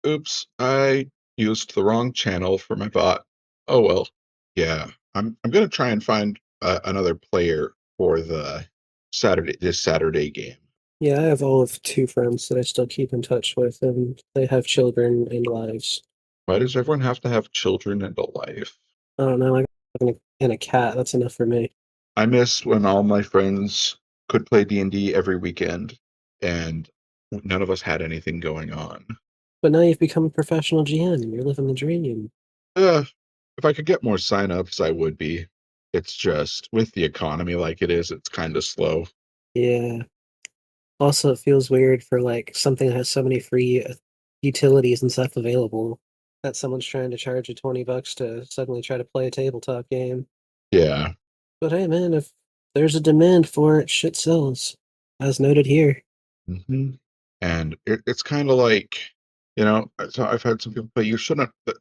Oops, I used the wrong channel for my bot. Oh well. Yeah, I'm gonna try and find another player for the this Saturday game. Yeah, I have all of two friends that I still keep in touch with, and they have children and lives. Why does everyone have to have children and a life? I don't know, I got and a cat. That's enough for me. I miss when all my friends could play D&D every weekend and none of us had anything going on. But now you've become a professional GM. You're living the dream. Uh, if I could get more signups, I would be. It's just with the economy like it is, it's kind of slow. Yeah. Also, it feels weird for like something that has so many free utilities and stuff available that someone's trying to charge you $20 to suddenly try to play a tabletop game. Yeah. But hey, man, if there's a demand for it, shit sells, as noted here. hmm And it's kind of like, so I've had some people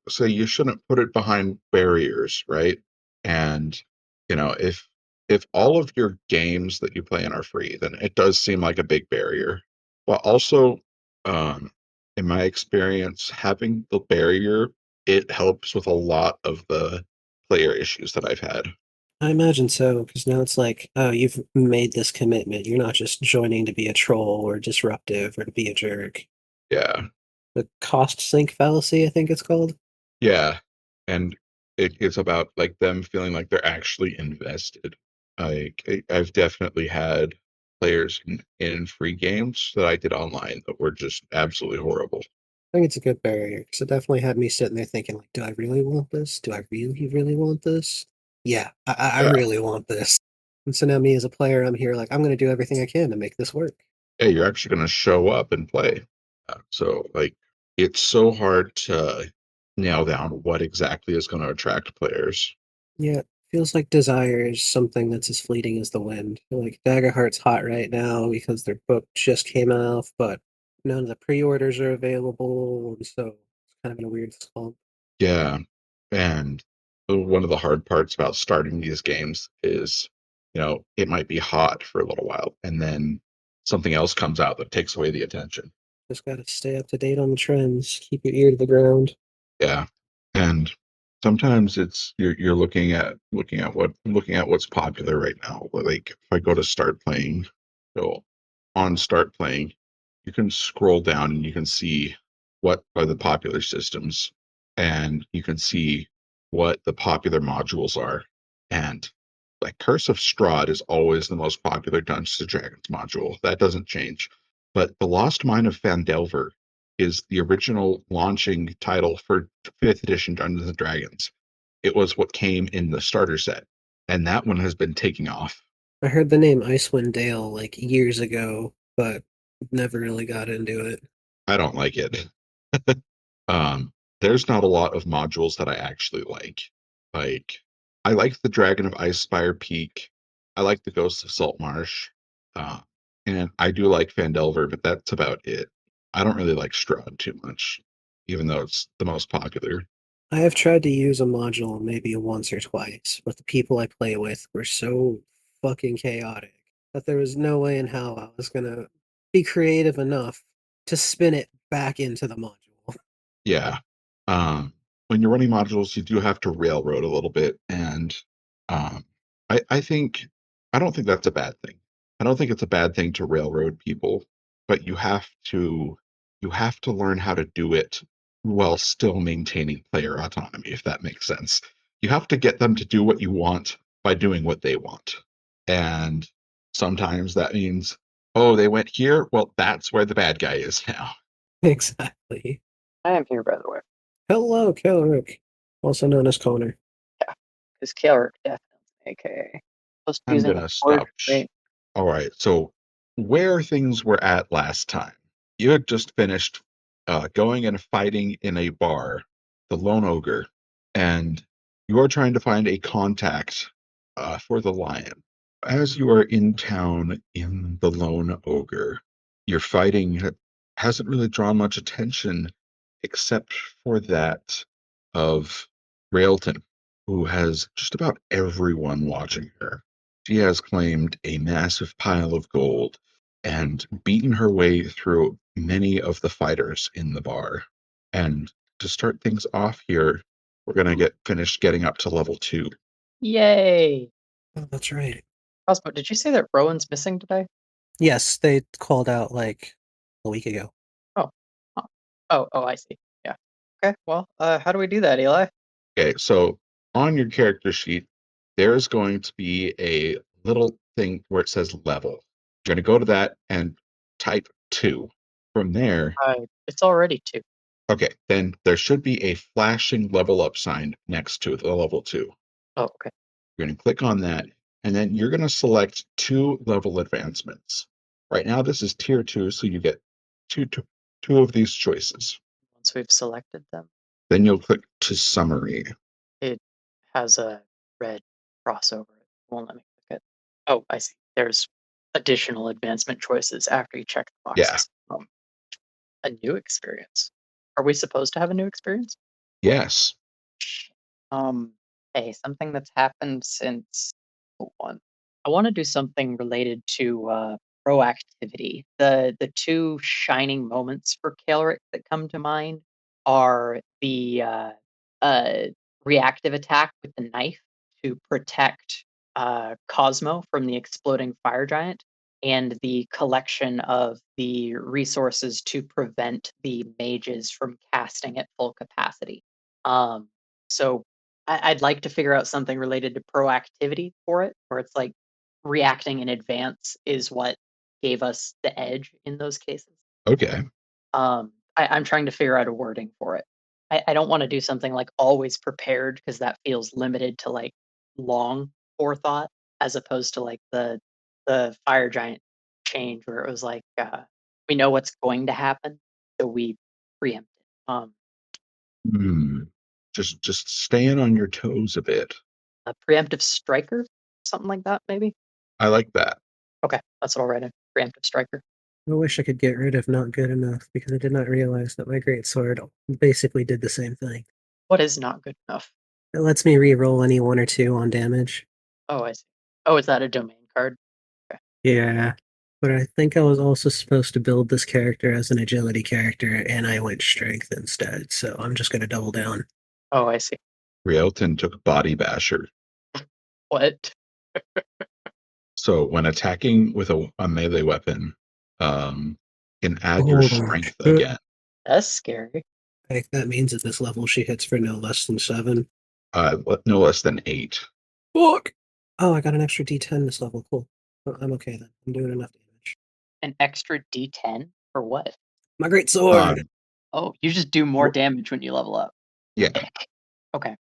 say you shouldn't put it behind barriers, right? And if all of your games that you play in are free, then it does seem like a big barrier. But also, um, in my experience, having the barrier, it helps with a lot of the player issues that I've had. I imagine so, because now it's like, oh, you've made this commitment. You're not just joining to be a troll or disruptive or to be a jerk. Yeah. The cost sink fallacy, I think it's called. Yeah, and it's about like them feeling like they're actually invested. I've definitely had players in free games that I did online that were just absolutely horrible. I think it's a good barrier because it definitely had me sitting there thinking, like, do I really want this? Do I really, really want this? Yeah, I Yeah, really want this. And so now me as a player, I'm here like, I'm going to do everything I can to make this work. hey, you're actually going to show up and play. So like, it's so hard to nail down what exactly is going to attract players. Yeah, it feels like desire is something that's as fleeting as the wind. Like Daggerheart's hot right now because their book just came out, but none of the pre-orders are available, and so it's kind of in a weird slump. Yeah, and one of the hard parts about starting these games is, it might be hot for a little while, and then something else comes out that takes away the attention. Just got to stay up to date on the trends, keep your ear to the ground. Yeah, and sometimes it's you're looking at what's popular right now. Like if I go to start playing, so on start playing, you can scroll down and you can see what are the popular systems, and you can see what the popular modules are. And like Curse of Strahd is always the most popular Dungeons and Dragons module. That doesn't change. But The Lost Mine of Phandelver is the original launching title for fifth edition Dungeons and Dragons. It was what came in the starter set, and that one has been taking off. I heard the name Icewind Dale like years ago, but never really got into it. I don't like it. There's not a lot of modules that I actually like. Like, I like the Dragon of Icespire Peak. I like the Ghost of Saltmarsh. Uh, and I do like Phandelver, but that's about it. I don't really like Strahd too much, even though it's the most popular. I have tried to use a module maybe once or twice, but the people I play with were so fucking chaotic that there was no way in hell I was gonna be creative enough to spin it back into the module. Yeah. When you're running modules, you do have to railroad a little bit, and um, I think I don't think that's a bad thing. I don't think it's a bad thing to railroad people, but you have to learn how to do it while still maintaining player autonomy, if that makes sense. You have to get them to do what you want by doing what they want, and sometimes that means, oh, they went here. Well, that's where the bad guy is now. Exactly. I am here, by the way. Hello, Kelrick, also known as Connor. Yeah, because Killer definitely, aka just I'm using a gonna word. stop. Right? All right. So where things were at last time, you had just finished going and fighting in a bar, the Lone Ogre, and you are trying to find a contact for the lion. As you are in town in the Lone Ogre, your fighting hasn't really drawn much attention except for that of Railton, who has just about everyone watching her. She has claimed a massive pile of gold and beaten her way through many of the fighters in the bar. And to start things off here, we're gonna get finished getting up to level 2. Yay! Oh, that's right. Cosmo, did you say that Rowan's missing today? Yes, they called out like a week ago. Oh. Huh. Oh, I see. Yeah. Okay, well, how do we do that, Eli? Okay, so on your character sheet, there's going to be a little thing where it says level. You're gonna go to that and type 2. From there, It's already 2. okay, then there should be a flashing level up sign next to the level 2. Oh, okay. You're going to click on that, and then you're going to select 2 level advancements. Right now, this is tier 2, so you get two of these choices. Once we've selected them, Then you'll click to summary. it has a red cross over it. Won't let me click it. Oh, I see. There's additional advancement choices after you check the Yeah. boxes. A new experience. Are we supposed to have a new experience? Yes. Um, hey, something that's happened since one. I want to do something related to proactivity. The two shining moments for Calric that come to mind are the uh, reactive attack with the knife to protect Cosmo from the exploding fire giant, and the collection of the resources to prevent the mages from casting at full capacity. So I'd like to figure out something related to proactivity for it, where it's like reacting in advance is what gave us the edge in those cases. Okay. I'm trying to figure out a wording for it. I don't want to do something like always prepared because that feels limited to like long forethought, as opposed to like the fire giant change where it was like we know what's going to happen, so we preempt it. Hmm. Just staying on your toes a bit. A preemptive striker, something like that, maybe. I like that. Okay, that's what I'll write in. Preemptive striker. I wish I could get rid of not good enough because I did not realize that my great sword basically did the same thing. What is not good enough? It lets me re-roll any 1 or 2 on damage. Oh, I see. Oh, is that a domain card? Okay. Yeah. But I think I was also supposed to build this character as an agility character, and I went strength instead, so I'm just going to double down. Oh, I see. Rielton took Body Basher. What? So when attacking with a melee weapon, can add your Holy strength shit. again. That's scary. I think that means at this level she hits for no less than 7. No less than 8. Fuck! Oh, I got an extra D10 this level. Cool. I'm okay then. I'm doing enough damage. An extra D10 for what? My great sword! Oh, you just do more damage when you level up. Yeah. Okay.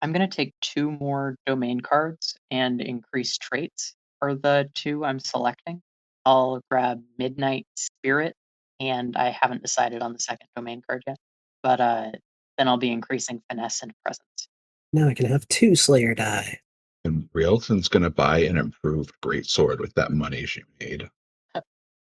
I'm going to take 2 more domain cards and increase traits are the 2 I'm selecting. I'll grab Midnight Spirit, and I haven't decided on the second domain card yet. But then I'll be increasing Finesse and Presence. Now I can have 2 Slayer die. And Rielton's going to buy an improved greatsword with that money she made.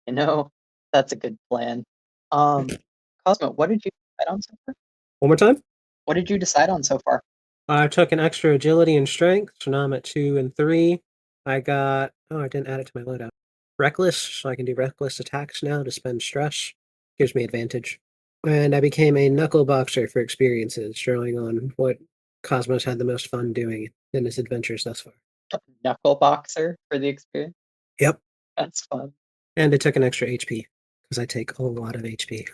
You know, that's a good plan. Cosmo, what did you decide on so far? One more time? What did you decide on so far? I took an extra agility and strength, so now I'm at 2 and 3. I got. Oh, I didn't add it to my loadout. Reckless, so I can do reckless attacks now to spend stress. Gives me advantage. And I became a knuckle boxer for experiences, drawing on what Cosmos had the most fun doing in his adventures thus far. Knuckle Boxer for the experience? Yep. That's fun. And it took an extra HP, because I take a lot of HP.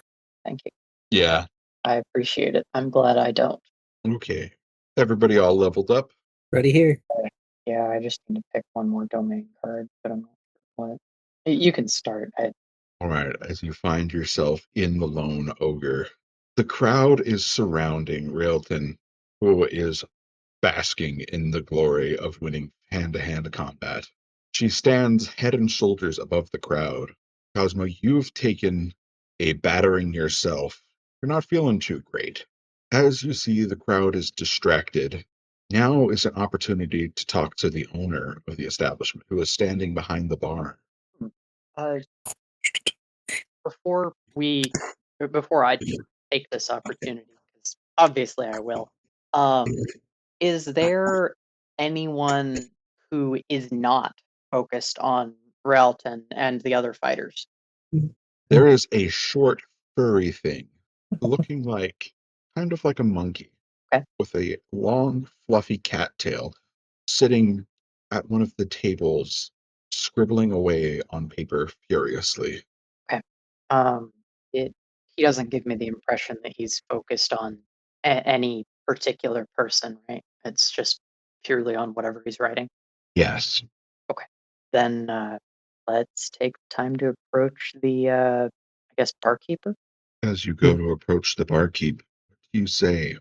Thank you. Yeah. I appreciate it. I'm glad I don't. Okay. Everybody all leveled up? Ready here. Yeah, I just need to pick one more domain card, but I'm not sure what. You can start. All right. As you find yourself in the Lone Ogre, the crowd is surrounding Rielton, who is basking in the glory of winning hand-to-hand combat. She stands head and shoulders above the crowd. Cosmo, you've taken a battering yourself. You're not feeling too great. As you see the crowd is distracted, now is an opportunity to talk to the owner of the establishment, who is standing behind the bar. uh, before we, before I take this opportunity, because obviously I will. Is there anyone who is not focused on Relton and the other fighters? There is a short, furry thing, looking like kind of like a monkey Okay. with a long, fluffy cattail sitting at one of the tables, scribbling away on paper furiously. Okay. Um, it he doesn't give me the impression that he's focused on any particular person, right? It's just purely on whatever he's writing. Yes. Okay. Then let's take the time to approach the I guess barkeeper. As you go Hmm. to approach the barkeep, what do you say?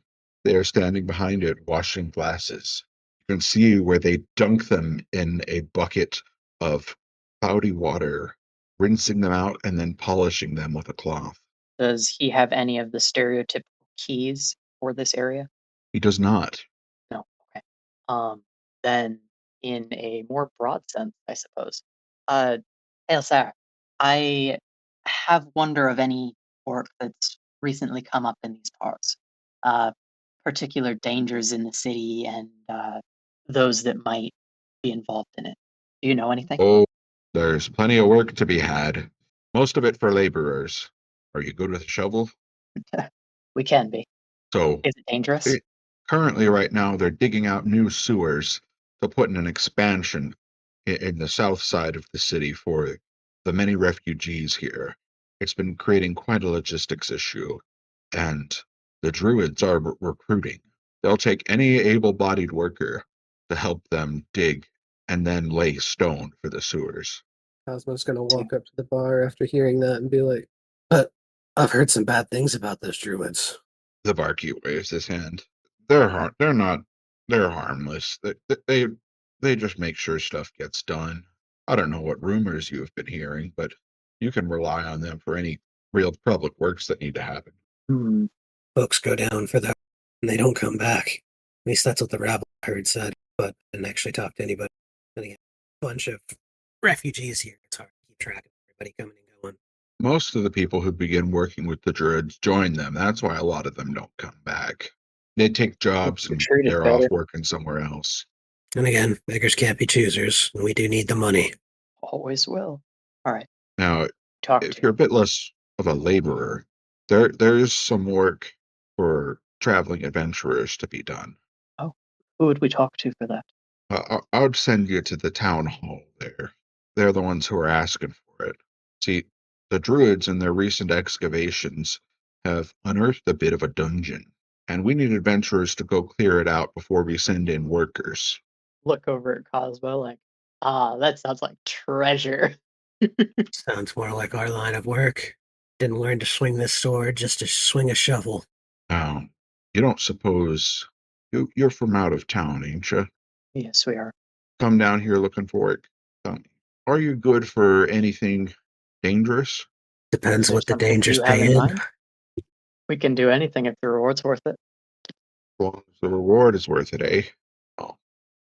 They are standing behind it, washing glasses. You can see where they dunk them in a bucket of cloudy water, rinsing them out and then polishing them with a cloth. Does he have any of the stereotypical keys for this area? He does not. No. Okay. Then in a more broad sense, I suppose. Uh, Elsa, I have wonder of any work that's recently come up in these parts. Uh, Particular dangers in the city and those that might be involved in it. Do you know anything? Oh, there's plenty of work to be had. Most of it for laborers. Are you good with a shovel? We can be. So, Is it dangerous? it, currently, right now, they're digging out new sewers to put in an expansion in the south side of the city for the many refugees here. It's been creating quite a logistics issue, and the Druids are recruiting. They'll take any able bodied worker to help them dig and then lay stone for the sewers. Cosmo's gonna walk up to the bar after hearing that and be like, "But I've heard some bad things about those druids." The barkeep waves his hand. They're not. They're harmless. They just make sure stuff gets done. I don't know what rumors you have been hearing, but you can rely on them for any real public works that need to happen. Hmm. Folks go down for that and they don't come back. At least that's what the rabble heard said, but I didn't actually talk to anybody. And again, a bunch of refugees here. It's hard to keep track of everybody coming and going. Most of the people who begin working with the Druids join them. That's why a lot of them don't come back. They take jobs You're and treated they're off better. working somewhere else. And again, beggars can't be choosers, and we do need the money. Always will. All right. Now, Talk if to. you're a bit less of a laborer, there is some work for traveling adventurers to be done. Oh, who would we talk to for that? I would send you to the town hall there. They're the ones who are asking for it. See, the druids in their recent excavations have unearthed a bit of a dungeon, and we need adventurers to go clear it out before we send in workers. Look over at Cosmo like, that sounds like treasure. Sounds more like our line of work. Didn't learn to swing this sword just to swing a shovel. Now, you don't suppose you're from out of town, ain't you? Yes, we are. Come down here looking for it. Tell me, are you good for anything dangerous? Is Depends there what the something dangers you have pay in in. mind? We can do anything if the reward's worth it. As long as the reward is worth it, eh? Oh,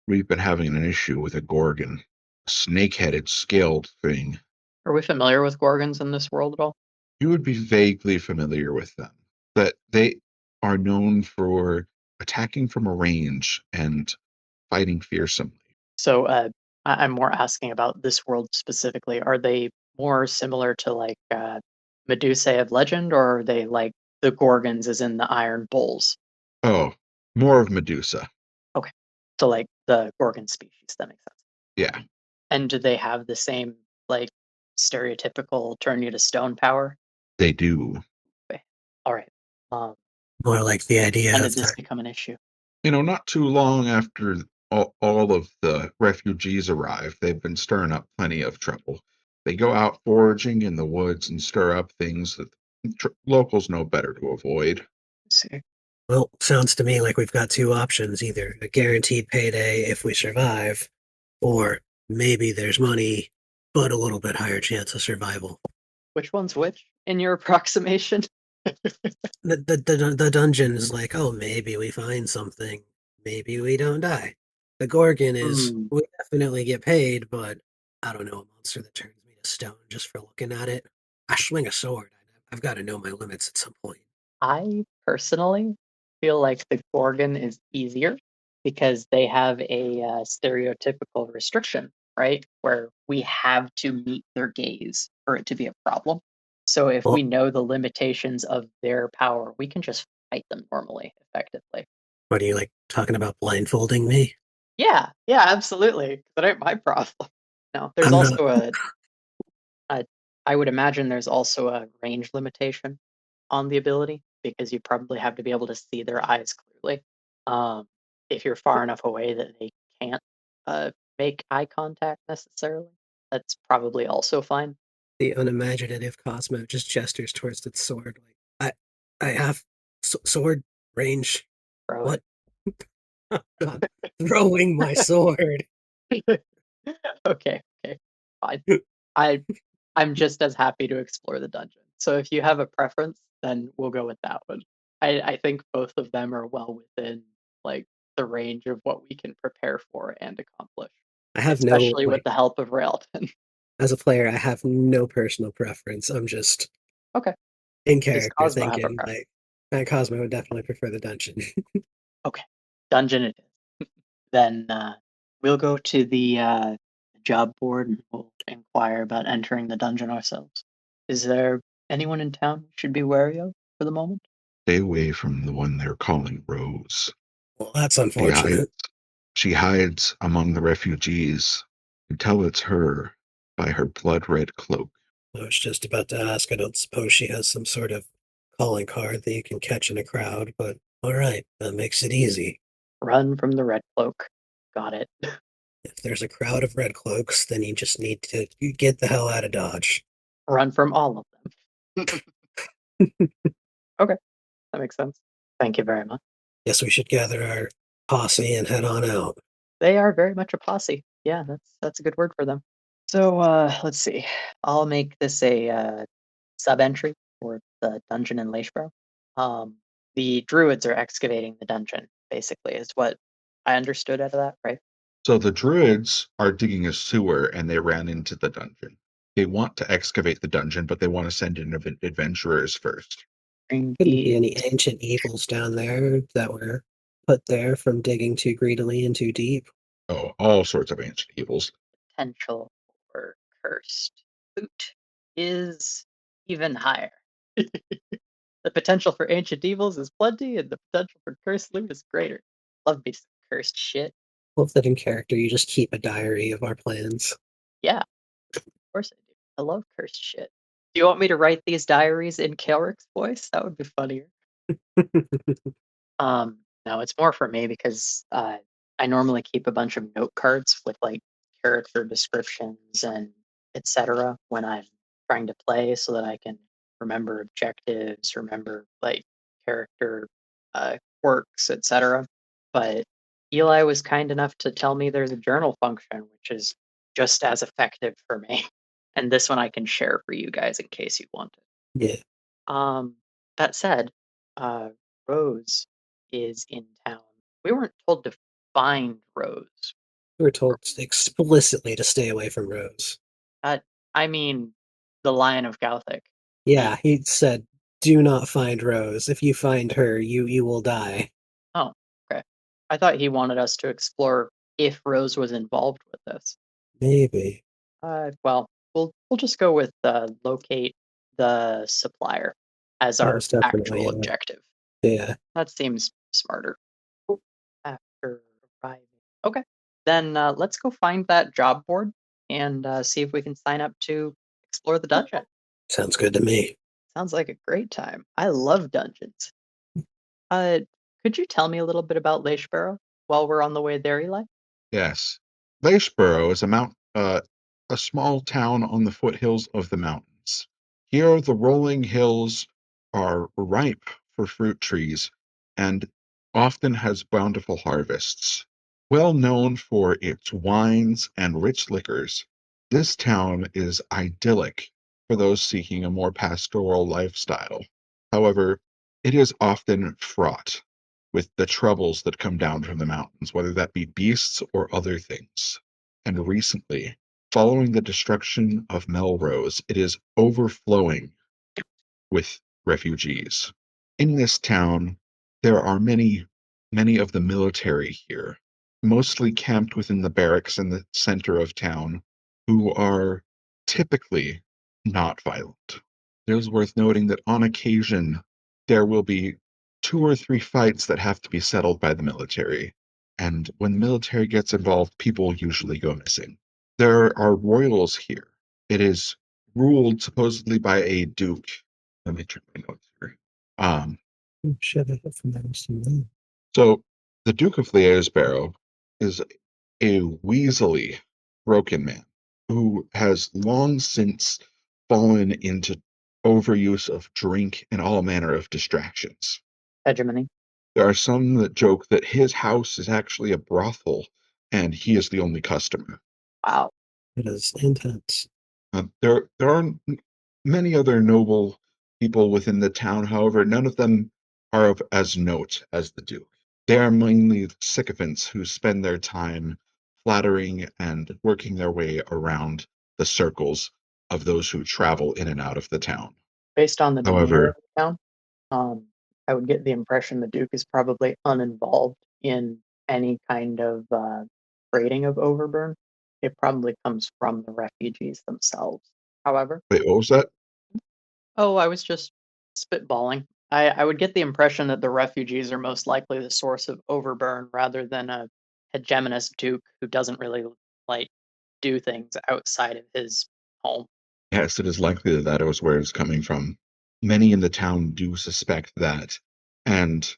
we've been having an issue with a gorgon, a snake-headed scaled thing. Are we familiar with Gorgons in this world at all? You would be vaguely familiar with them. That they are known for attacking from a range and fighting fearsomely. So, I'm more asking about this world specifically. Are they more similar to like Medusae of legend, or are they like the Gorgons, as in the Iron Bulls? Oh, more of Medusa. Okay, so like the Gorgon species. That makes sense. Yeah, And do they have the same like stereotypical turn you to stone power? they do. Okay. All right. Um, More like the idea when of did this become an issue? Not too long after all of the refugees arrive, they've been stirring up plenty of trouble. They go out foraging in the woods and stir up things that locals know better to avoid. See. well, sounds to me like we've got two options, either a guaranteed payday if we survive, or maybe there's money, but a little bit higher chance of survival. Which one's which in your approximation? The dungeon is like, oh, maybe we find something, maybe we don't die. The Gorgon is, Hmm. we definitely get paid, but I don't know, a monster that turns me to stone just for looking at it. I swing a sword. I've got to know my limits at some point. I personally feel like the Gorgon is easier because they have a stereotypical restriction, right? Where we have to meet their gaze for it to be a problem. So if we Well, know the limitations of their power, we can just fight them normally, effectively. What are you like talking about blindfolding me? Yeah, yeah, absolutely. That ain't my problem. No, there's I'm not. also a I would imagine there's also a range limitation on the ability because you probably have to be able to see their eyes clearly. Um, if you're far enough away that they can't make eye contact necessarily, that's probably also fine. The unimaginative Cosmo just gestures towards its sword. Like I have sword range. Throw What? God, throwing my sword. it. Okay, okay, fine. I I'm just as happy to explore the dungeon. So if you have a preference, then we'll go with that one. I think both of them are well within like the range of what we can prepare for and accomplish, I have no especially with like the help of Railton. as a player. I have no personal preference. I'm just Okay. in Does character Cosmo have a thinking preference? like Cosmo would definitely prefer the dungeon. Okay. Dungeon it is. Then we'll go to the job board and we'll inquire about entering the dungeon ourselves. Is there anyone in town we should be wary of for the moment? Stay away from the one they're calling Rose. Well, that's She hides, unfortunate. she hides among the refugees. You tell it's her by her blood red cloak. I was just about to ask. I don't suppose she has some sort of calling card that you can catch in a crowd, but all right, that makes it easy. Run from the red cloak. Got it. If there's a crowd of red cloaks, then you just need to get the hell out of Dodge. Run from all of them. Okay, that makes sense. Thank you very much. Guess we should gather our posse and head on out. They are very much a posse. Yeah, that's a good word for them. So let's see. I'll make this a sub entry for the dungeon in Lashbro. Um, the druids are excavating the dungeon, basically, is what I understood out of that, right? So the druids are digging a sewer and they ran into the dungeon. They want to excavate the dungeon, but they want to send in adventurers first. Couldn't be Indeed. any ancient evils down there that were put there from digging too greedily and too deep. Oh, all sorts of ancient evils. Potential for cursed loot is even higher. The potential for ancient evils is plenty, and the potential for cursed loot is greater. Love me some cursed shit. Love that in character you just keep a diary of our plans. Yeah, of course I do. I love cursed shit. Do you want me to write these diaries in Kelrick's voice? That would be funnier. No, it's more for me because I normally keep a bunch of note cards with like character descriptions and etc. when I'm trying to play, so that I can remember objectives, remember like character quirks, etc. But Eli was kind enough to tell me there's a journal function, which is just as effective for me. And this one I can share for you guys in case you want it. Yeah, Um, that said, uh, Rose is in town. We weren't told to find Rose. we were told explicitly to stay away from Rose. Uh, I mean, the Lion of Gothic. Yeah, The he said, "Do not find Rose. If you find her, you will die." Oh, okay. I thought he wanted us to explore if Rose was involved with this. Maybe Well, we'll just go with locate the supplier as that our was definitely actual objective. yeah. That seems smarter. After arriving. Okay. Then let's go find that job board and see if we can sign up to explore the dungeon. Sounds good to me. Sounds like a great time. I love dungeons. Uh, could you tell me a little bit about Lashborough while we're on the way there, Eli? Yes. Laceboro is a small town on the foothills of the mountains. Here, the rolling hills are ripe for fruit trees and often has bountiful harvests. Well known for its wines and rich liquors, this town is idyllic for those seeking a more pastoral lifestyle. However, it is often fraught with the troubles that come down from the mountains, whether that be beasts or other things. And recently, following the destruction of Melrose, it is overflowing with refugees. In this town, there are many of the military here, mostly camped within the barracks in the center of town, who are typically not violent. It is worth noting that on occasion, there will be 2 or 3 fights that have to be settled by the military. And when the military gets involved, people usually go missing. There are royals here. It is ruled supposedly by a duke. Let me check my notes here. Oh, shit, I have from So the Duke of Learsbarrow is a weaselly, broken man who has long since fallen into overuse of drink and all manner of distractions. Hegemony. There are some that joke that his house is actually a brothel and he is the only customer. Wow. It is intense. There are many other noble people within the town, however, none of them are of as note as the Duke. They are mainly sycophants who spend their time flattering and working their way around the circles of those who travel in and out of the town. Based on the demeanor of However, the town, I would get the impression the Duke is probably uninvolved in any kind of trading of overburn. It probably comes from the refugees themselves. However, wait, what was that? oh, I was just spitballing. I would get the impression that the refugees are most likely the source of overburn rather than a hegemonist Duke who doesn't really like do things outside of his home. Yes, it is likely that that is where it's coming from. Many in the town do suspect that, and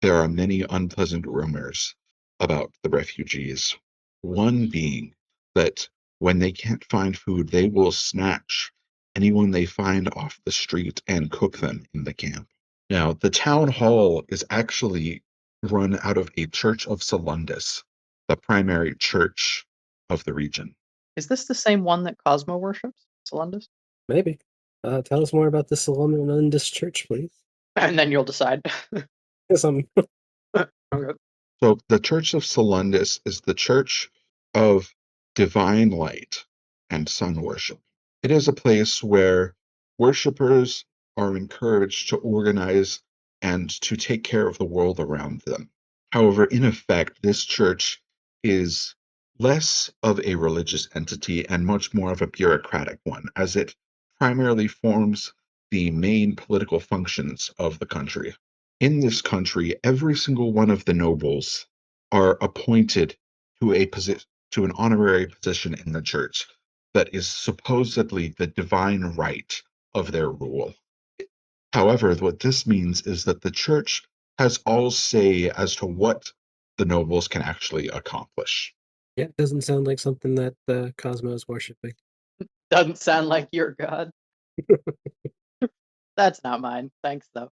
there are many unpleasant rumors about the refugees. One being that when they can't find food, they will snatch anyone they find off the street and cook them in the camp. Now, the town hall is actually run out of a church of Solundis, the primary church of the region. Is this the same one that Cosmo worships, Solundus? Maybe. Tell us more about the Solomon Church, please. And then you'll decide. Yes, I'm Okay. So the Church of Solundis is the church of divine light and sun worship. It is a place where worshippers are encouraged to organize and to take care of the world around them. However, in effect, this church is less of a religious entity and much more of a bureaucratic one, as it primarily forms the main political functions of the country. In this country, every single one of the nobles are appointed to a position, to an honorary position in the church that is supposedly the divine right of their rule. However, what this means is that the church has all say as to what the nobles can actually accomplish. yeah, it doesn't sound like something that Cosmo is worshiping. Doesn't sound like your god. That's not mine. Thanks, though.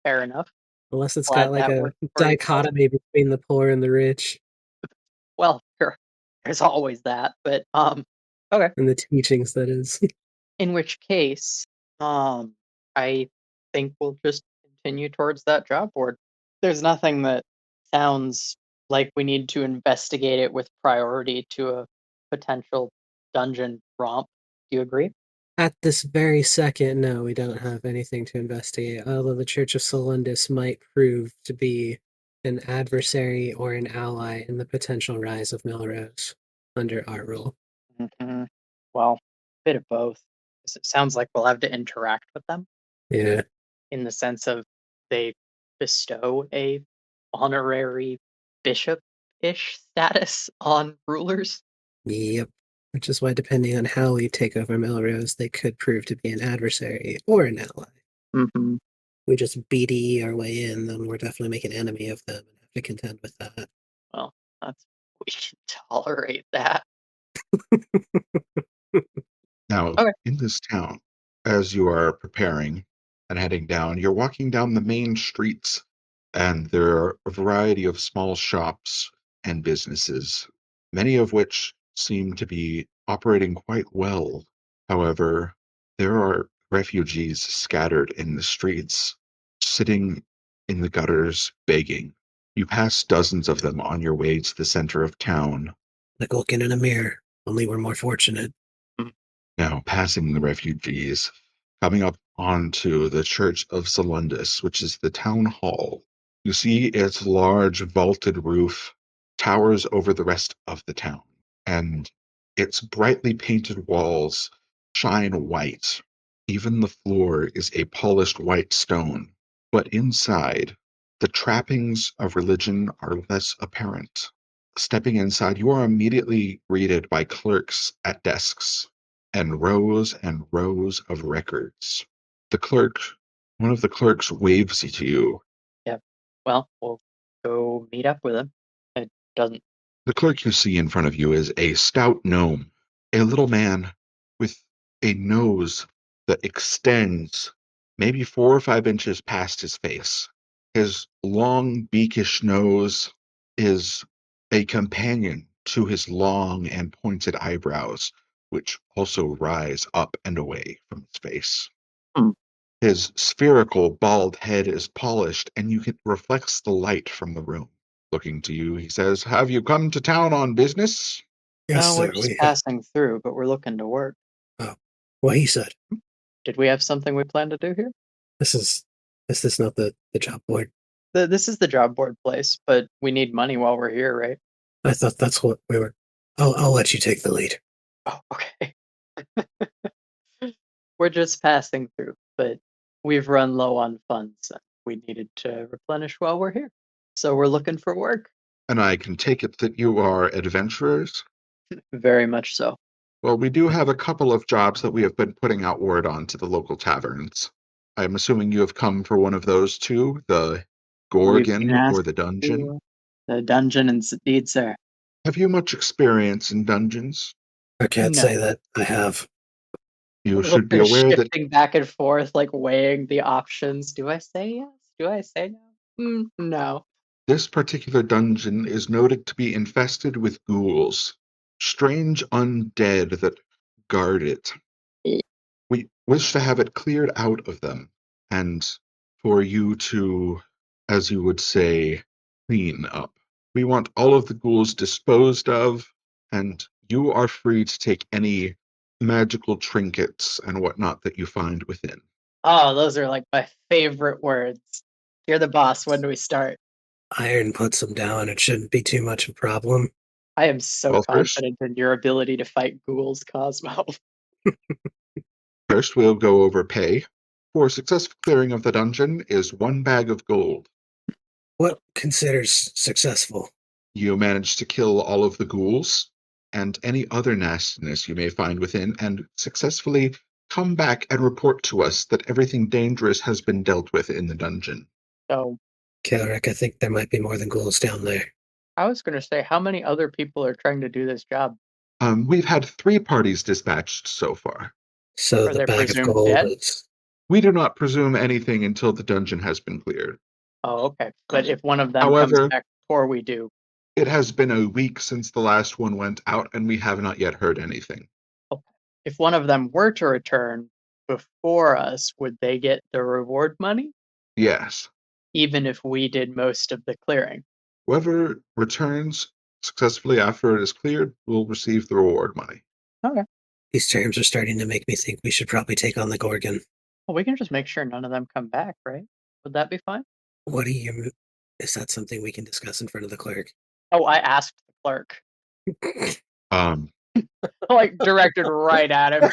Fair enough. Unless it's got Glad like that a worked for you, Cosmo. dichotomy between the poor and the rich Well, sure. There's always that, but okay. and the teachings, that is. In which case, I think we'll just continue towards that job board. There's nothing that sounds like we need to investigate it with priority to a potential dungeon romp. Do you agree? At this very second, no, we don't have anything to investigate, although the Church of Solundis might prove to be an adversary or an ally in the potential rise of Melrose under our rule. Hmm. Well, a bit of both. 'Cause it sounds like we'll have to interact with them Yeah, in the sense of they bestow a honorary bishop-ish status on rulers. yep. Which is why, depending on how we take over Melrose, they could prove to be an adversary or an ally. Hmm. We just BDE our way in, then we're definitely making an enemy of them and have to contend with that. Well, that's we can tolerate that. Now, Okay. in this town, as you are preparing and heading down, you're walking down the main streets, and there are a variety of small shops and businesses, many of which seem to be operating quite well. However, there are refugees scattered in the streets, sitting in the gutters, begging. You pass dozens of them on your way to the center of town. Like looking in a mirror, only we're more fortunate. Mm. Now, passing the refugees, coming up onto the Church of Solundis, which is the town hall, you see its large vaulted roof towers over the rest of the town, and its brightly painted walls shine white Even the floor is a polished white stone, but inside, the trappings of religion are less apparent. Stepping inside, you are immediately greeted by clerks at desks and rows of records. The clerk, one of the clerks waves to you. Yeah. Well, we'll go meet up with him. It doesn't. The clerk you see in front of you is a stout gnome, a little man with a nose that extends maybe 4 or 5 inches past his face. His long, beakish nose is a companion to his long and pointed eyebrows, which also rise up and away from his face. Hmm. His spherical, bald head is polished, and you can reflects the light from the room. Looking to you, he says, "Have you come to town on business?" Yes, No, we're sir. just passing through, but we're looking to work. Oh, well, he said. Did we have something we plan to do here? Is this not the job board? This is the job board place, but we need money while we're here, right? I thought that's what we were. I'll let you take the lead. Oh, okay. We're just passing through, but we've run low on funds. We needed to replenish while we're here. So we're looking for work. And I can take it that you are adventurers? Very much so. Well, we do have a couple of jobs that we have been putting out word on to the local taverns. I'm assuming you have come for one of those too, the We've been Gorgon or asked the Dungeon. to the dungeon indeed, sir. Have you much experience in dungeons? I can't No. say that I have. You should be We're aware that shifting back and forth, like weighing the options. Do I say yes? Do I say no? No. this particular dungeon is noted to be infested with ghouls, strange undead that guard it. We wish to have it cleared out of them, and for you to, as you would say, clean up. We want all of the ghouls disposed of, and you are free to take any magical trinkets and whatnot that you find within. Oh, those are like my favorite words. You're the boss. When do we start? Iron puts them down. It shouldn't be too much of a problem. I am so Well, first, confident in your ability to fight ghouls, Cosmo. first we'll go over pay. For successful clearing of the dungeon is 1 bag of gold. What considers successful? You manage to kill all of the ghouls and any other nastiness you may find within, and successfully come back and report to us that everything dangerous has been dealt with in the dungeon. So Kelrick, I think there might be more than ghouls down there. I was going to say, how many other people are trying to do this job? We've had 3 parties dispatched so far. So Are the they bag of presumed gold dead? is. We do not presume anything until the dungeon has been cleared. Oh, okay. But if one of them comes However, back before we do, it has been a week since the last one went out, and we have not yet heard anything. okay. If one of them were to return before us, would they get the reward money? Yes. Even if we did most of the clearing? Whoever returns successfully after it is cleared will receive the reward money. Okay. These terms are starting to make me think we should probably take on the Gorgon. Well, we can just make sure none of them come back, right? Would that be fine? What do you. Is that something we can discuss in front of the clerk? Oh, I asked the clerk. Um, Like, directed right at him.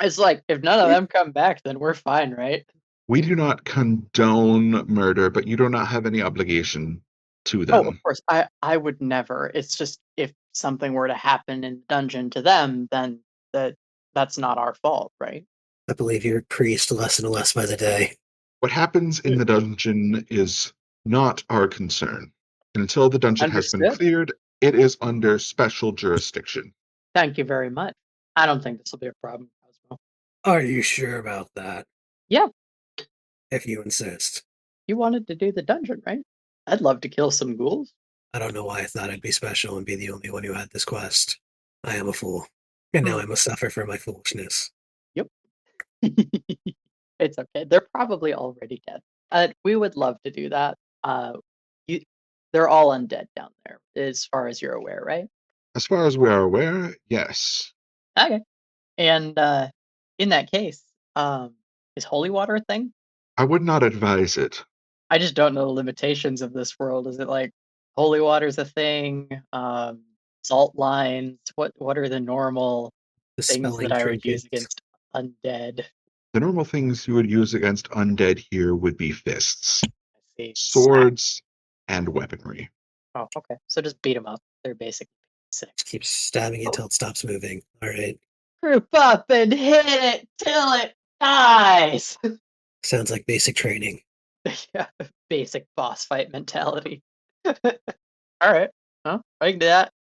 It's like, if none of them come back, then we're fine, right? we do not condone murder, but you do not have any obligation to Oh, of them. course. I would never. It's just if something were to happen in the dungeon to them, then that's not our fault, right? I believe you're a priest less and less by the day. What happens in the dungeon is not our concern. Until the dungeon has been Understood. cleared, it is under special jurisdiction. Thank you very much. I don't think this will be a problem, Cosmo. Are you sure about that? Yeah, If you insist. you wanted to do the dungeon, right? I'd love to kill some ghouls. I don't know why I thought I'd be special and be the only one who had this quest. I am a fool. And now I must suffer for my foolishness. Yep. It's okay. They're probably already dead. We would love to do that. You, they're all undead down there, as far as you're aware, right? As far as we are aware, yes. Okay. And in that case, is holy water a thing? I would not advise it. I just don't know the limitations of this world. Is it like holy water's a thing? Salt lines? What are the normal things Dispelling that I would use trinkets. against undead. The normal things you would use against undead here would be fists, I see. swords, and weaponry. Oh, okay. So just beat them up. They're basically sitting. Just keep stabbing it until it stops moving. All right. Group up and hit it till it dies. Sounds like basic training. Yeah, basic boss fight mentality. All right. Huh? I can do that.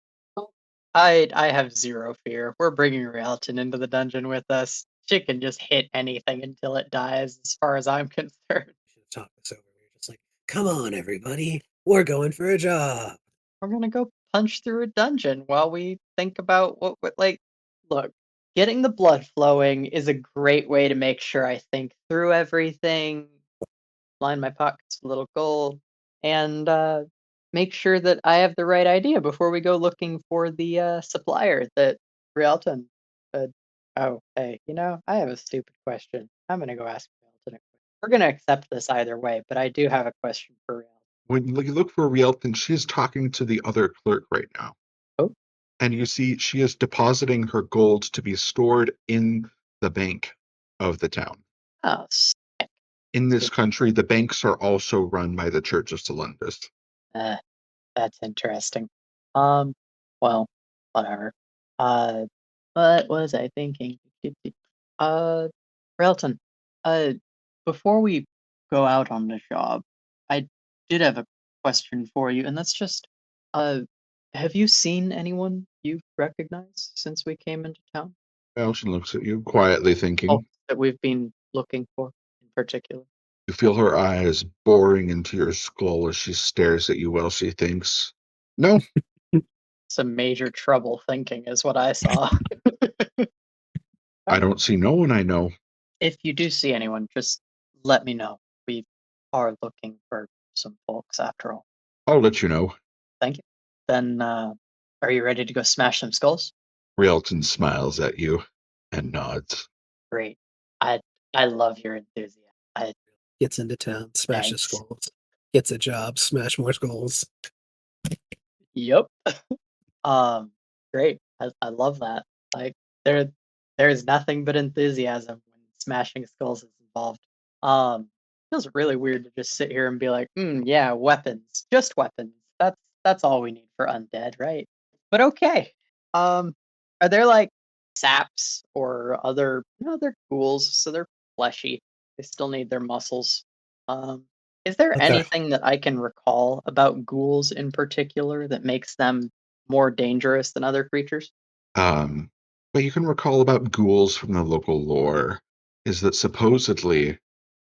I have zero fear. We're bringing Rialton into the dungeon with us. She can just hit anything until it dies, as far as I'm concerned. Should have talked this over. You're just like, come on, everybody. We're going for a job. We're gonna go punch through a dungeon while we think about what like. Look, getting the blood flowing is a great way to make sure I think through everything, line my pockets with a little gold, and make sure that I have the right idea before we go looking for the supplier that Rialton said. Oh, hey, I have a stupid question. I'm gonna go ask Rialton a question. We're gonna accept this either way, but I do have a question for Rialton. When you look for Rielton, she is talking to the other clerk right now. Oh, And you see she is depositing her gold to be stored in the bank of the town. oh, In this country, the banks are also run by the Church of Solundus. uh, that's interesting. Um, well, whatever. Uh, what was I thinking? Uh, Railton, uh, before we go out on the job, I did have a question for you, and that's just, uh, have you seen anyone you recognize since we came into town? Elshon looks at you, quietly Oh, thinking. that we've been looking for in particular. You feel her eyes boring into your skull as she stares at you while she thinks, no, Some major trouble thinking is what I saw. I don't see no one I know. If you do see anyone, just let me know. We are looking for some folks after all. I'll let you know. Thank you. Then, are you ready to go smash some skulls? Rielton smiles at you and nods. Great. I I love your enthusiasm. I Gets into town, smashes thanks. skulls. Gets a job, smash more skulls. Yep. Great. I love that. Like there's nothing but enthusiasm when smashing skulls is involved. Feels really weird to just sit here and be like, yeah, weapons, just weapons. That's all we need for undead, right? But okay. Um, are there like saps or other they're ghouls, so they're fleshy. They still need their muscles. Um, is there Okay. anything that I can recall about ghouls in particular that makes them more dangerous than other creatures? What you can recall about ghouls from the local lore is that supposedly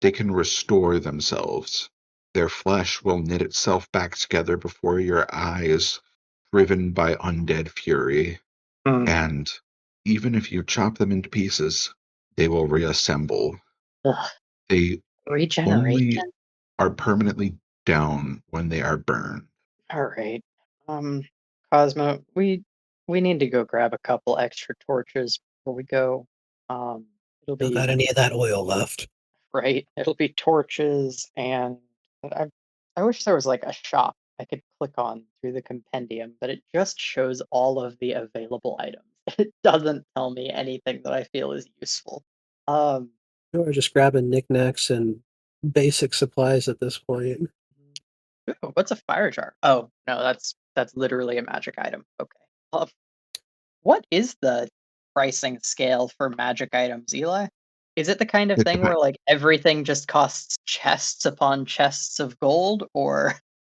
they can restore themselves. Their flesh will knit itself back together before your eyes, driven by undead fury. Hmm. And even if you chop them into pieces, they will reassemble. Ugh, They only regeneration. are permanently down when they are burned. All right. Um, Cosmo, we need to go grab a couple extra torches before we go. Um, it'll Don't got be any of that oil left. right. It'll be torches, and I wish there was like a shop I could click on through the compendium, but it just shows all of the available items. It doesn't tell me anything that I feel is useful. Um, Or just grabbing knickknacks and basic supplies at this point. ooh, what's a fire jar? Oh no, that's literally a magic item. Okay. Uh, what is the pricing scale for magic items, Eli? Is it the kind of It thing depends. where like everything just costs chests upon chests of gold, or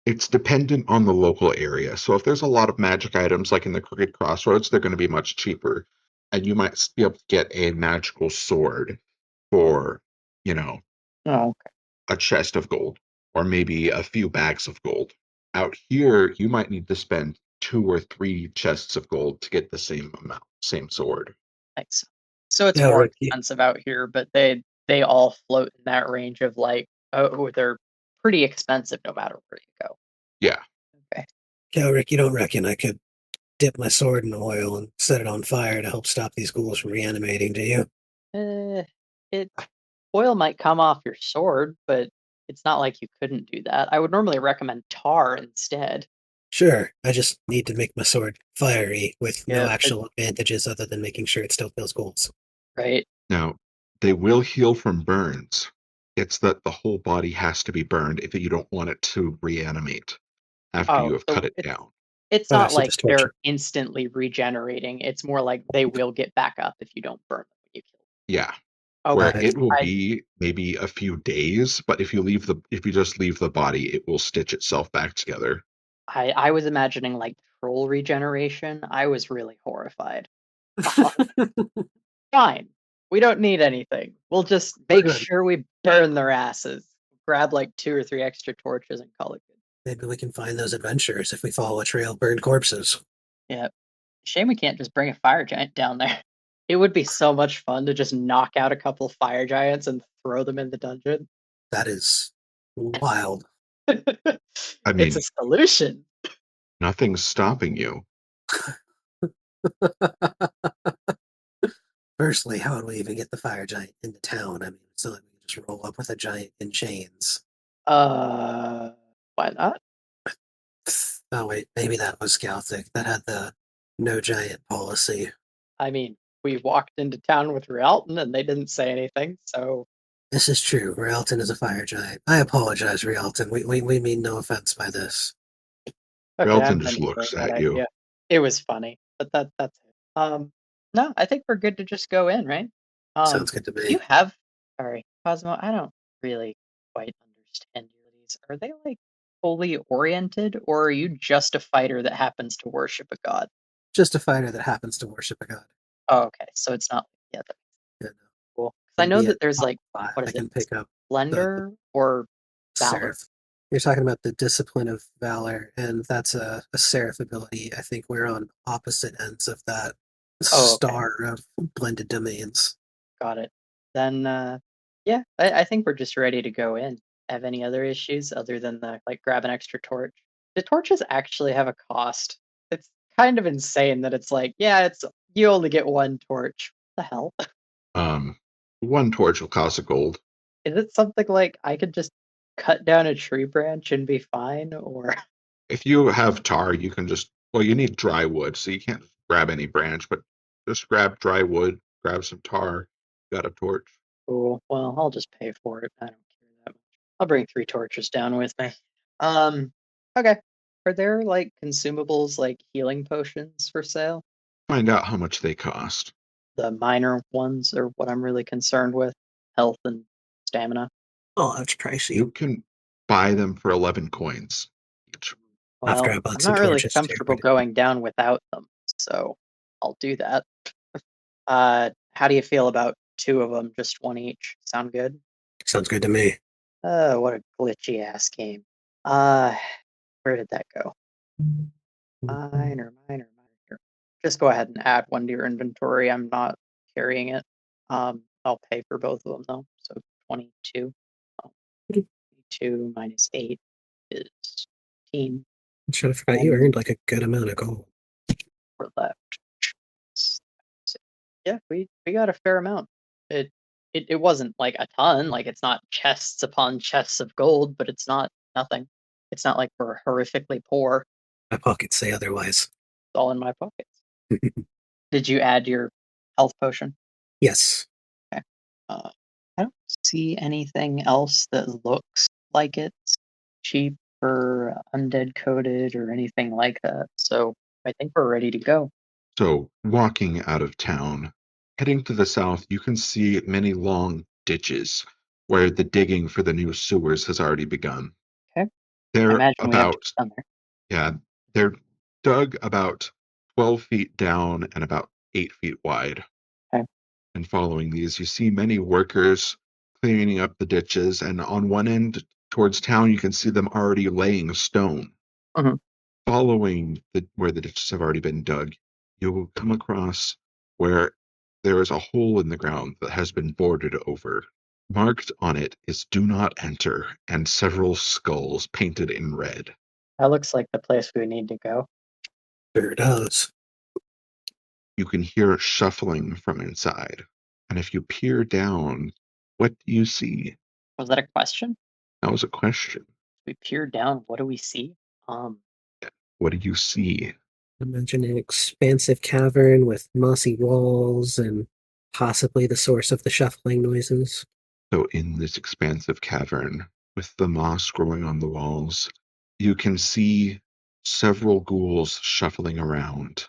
It's dependent on the local area. So if there's a lot of magic items like in the Crooked Crossroads, they're going to be much cheaper. And you might be able to get a magical sword for, you know, oh, a chest of gold or maybe a few bags of gold. Out here, you might need to spend 2 or 3 chests of gold to get the same amount, same sword. nice. So it's Yeah, more Ricky. expensive out here, but they all float in that range of like, oh, they're pretty expensive no matter where you go. Yeah. Okay. Yeah, Rick, you don't reckon I could dip my sword in oil and set it on fire to help stop these ghouls from reanimating, do you? It oil might come off your sword, but it's not like you couldn't do that. I would normally recommend tar instead. Sure, I just need to make my sword fiery with no Yeah, actual advantages other than making sure it still kills ghouls. right. Now, They will heal from burns. It's that the whole body has to be burned if you don't want it to reanimate after Oh, you have cut so it down. it's Oh, not so like just torture. they're instantly regenerating. It's more like they will get back up if you don't burn them when you kill Yeah. them. Where Okay. Nice. it will I be maybe a few days, but if you just leave the body, it will stitch itself back together. I was imagining like troll regeneration. I was really horrified. Uh, Fine. We don't need anything. We'll just We're make good. sure we burn their asses. Grab like 2 or 3 extra torches and call it good. Maybe we can find those adventurers if we follow a trail of burned corpses. Yeah. Shame we can't just bring a fire giant down there. It would be so much fun to just knock out a couple fire giants and throw them in the dungeon. That is wild. I It's a mean, solution. nothing's stopping you. Firstly, how would we even get the fire giant into town? I mean, it's not like we can just roll up with a giant in chains. Uh, why not? Oh wait, maybe that was Galthic. That had the no giant policy. I mean, we walked into town with Rialton and they didn't say anything, so This is true. Rialton is a fire giant. I apologize, Rialton. We mean no offense by this. okay, Relton I'm just enjoying looks that at you. idea. It was funny, but that's it. No, I think we're good to just go in, right? Sounds good to Do you me. have, sorry, Cosmo, I don't really quite understand your these. Are they like fully oriented, or are you just a fighter that happens to worship a god? Just a fighter that happens to worship a god. Oh, okay, so it's not, yeah, that's Yeah, no. cool. 'Cause I And know be at that there's top like, five. what I is it, can pick up the splendor or valor? seraph. You're talking about the discipline of valor, and that's a seraph ability. I think we're on opposite ends of that Oh, okay. star of blended domains. Got it. Then, yeah, I think we're just ready to go in. Have any other issues other than the like grab an extra torch? The torches actually have a cost. It's kind of insane that it's like, yeah, it's you only get one torch. What the hell? Um, one torch will cost a gold. Is it something like I could just cut down a tree branch and be fine? Or If you have tar, you can just, well, you need dry wood, so you can't just grab any branch, but just grab dry wood, grab some tar, got a torch. cool. Well, I'll just pay for it. I don't care that much. I'll bring 3 torches down with me. Um, okay. Are there like consumables like healing potions for sale? Find out how much they cost. The minor ones are what I'm really concerned with. Health and stamina. Oh, that's pricey. You can buy them for 11 coins each. After Well, I bought I'm some not really torches too. comfortable going down without them, so I'll do that. How do you feel about 2 of them, just one each? Sound good? Sounds good to me. What a glitchy ass game. Uh, where did that go? Minor. Just go ahead and add one to your inventory. I'm not carrying it. I'll pay for both of them though. So 22. Oh, 22 minus 8 is 15. Should have forgot you And earned like a good amount of gold. we're left. S- Yeah, we got a fair amount. It it wasn't like a ton. Like it's not chests upon chests of gold, but it's not nothing. It's not like we're horrifically poor. My pockets say otherwise. It's all in my pockets. Did you add your health potion? Yes. Okay. I don't see anything else that looks like it's cheap or undead coated or anything like that. So I think we're ready to go. So, walking out of town, heading to the south, you can see many long ditches where the digging for the new sewers has already begun. Okay. I They're imagine we have to about, be done there. yeah, they're dug about 12 feet down and about 8 feet wide. Okay. And following these, you see many workers cleaning up the ditches. And on one end, towards town, you can see them already laying stone. Mhm. Following where the ditches have already been dug, you will come across where there is a hole in the ground that has been boarded over. Marked on it is "Do not enter" and several skulls painted in red. That looks like the place we need to go. Sure does. You can hear shuffling from inside. And if you peer down, what do you see? Was that a question? That was a question. We peer down. What do we see? Um, What do you see? Imagine an expansive cavern with mossy walls and possibly the source of the shuffling noises. So in this expansive cavern, with the moss growing on the walls, you can see several ghouls shuffling around,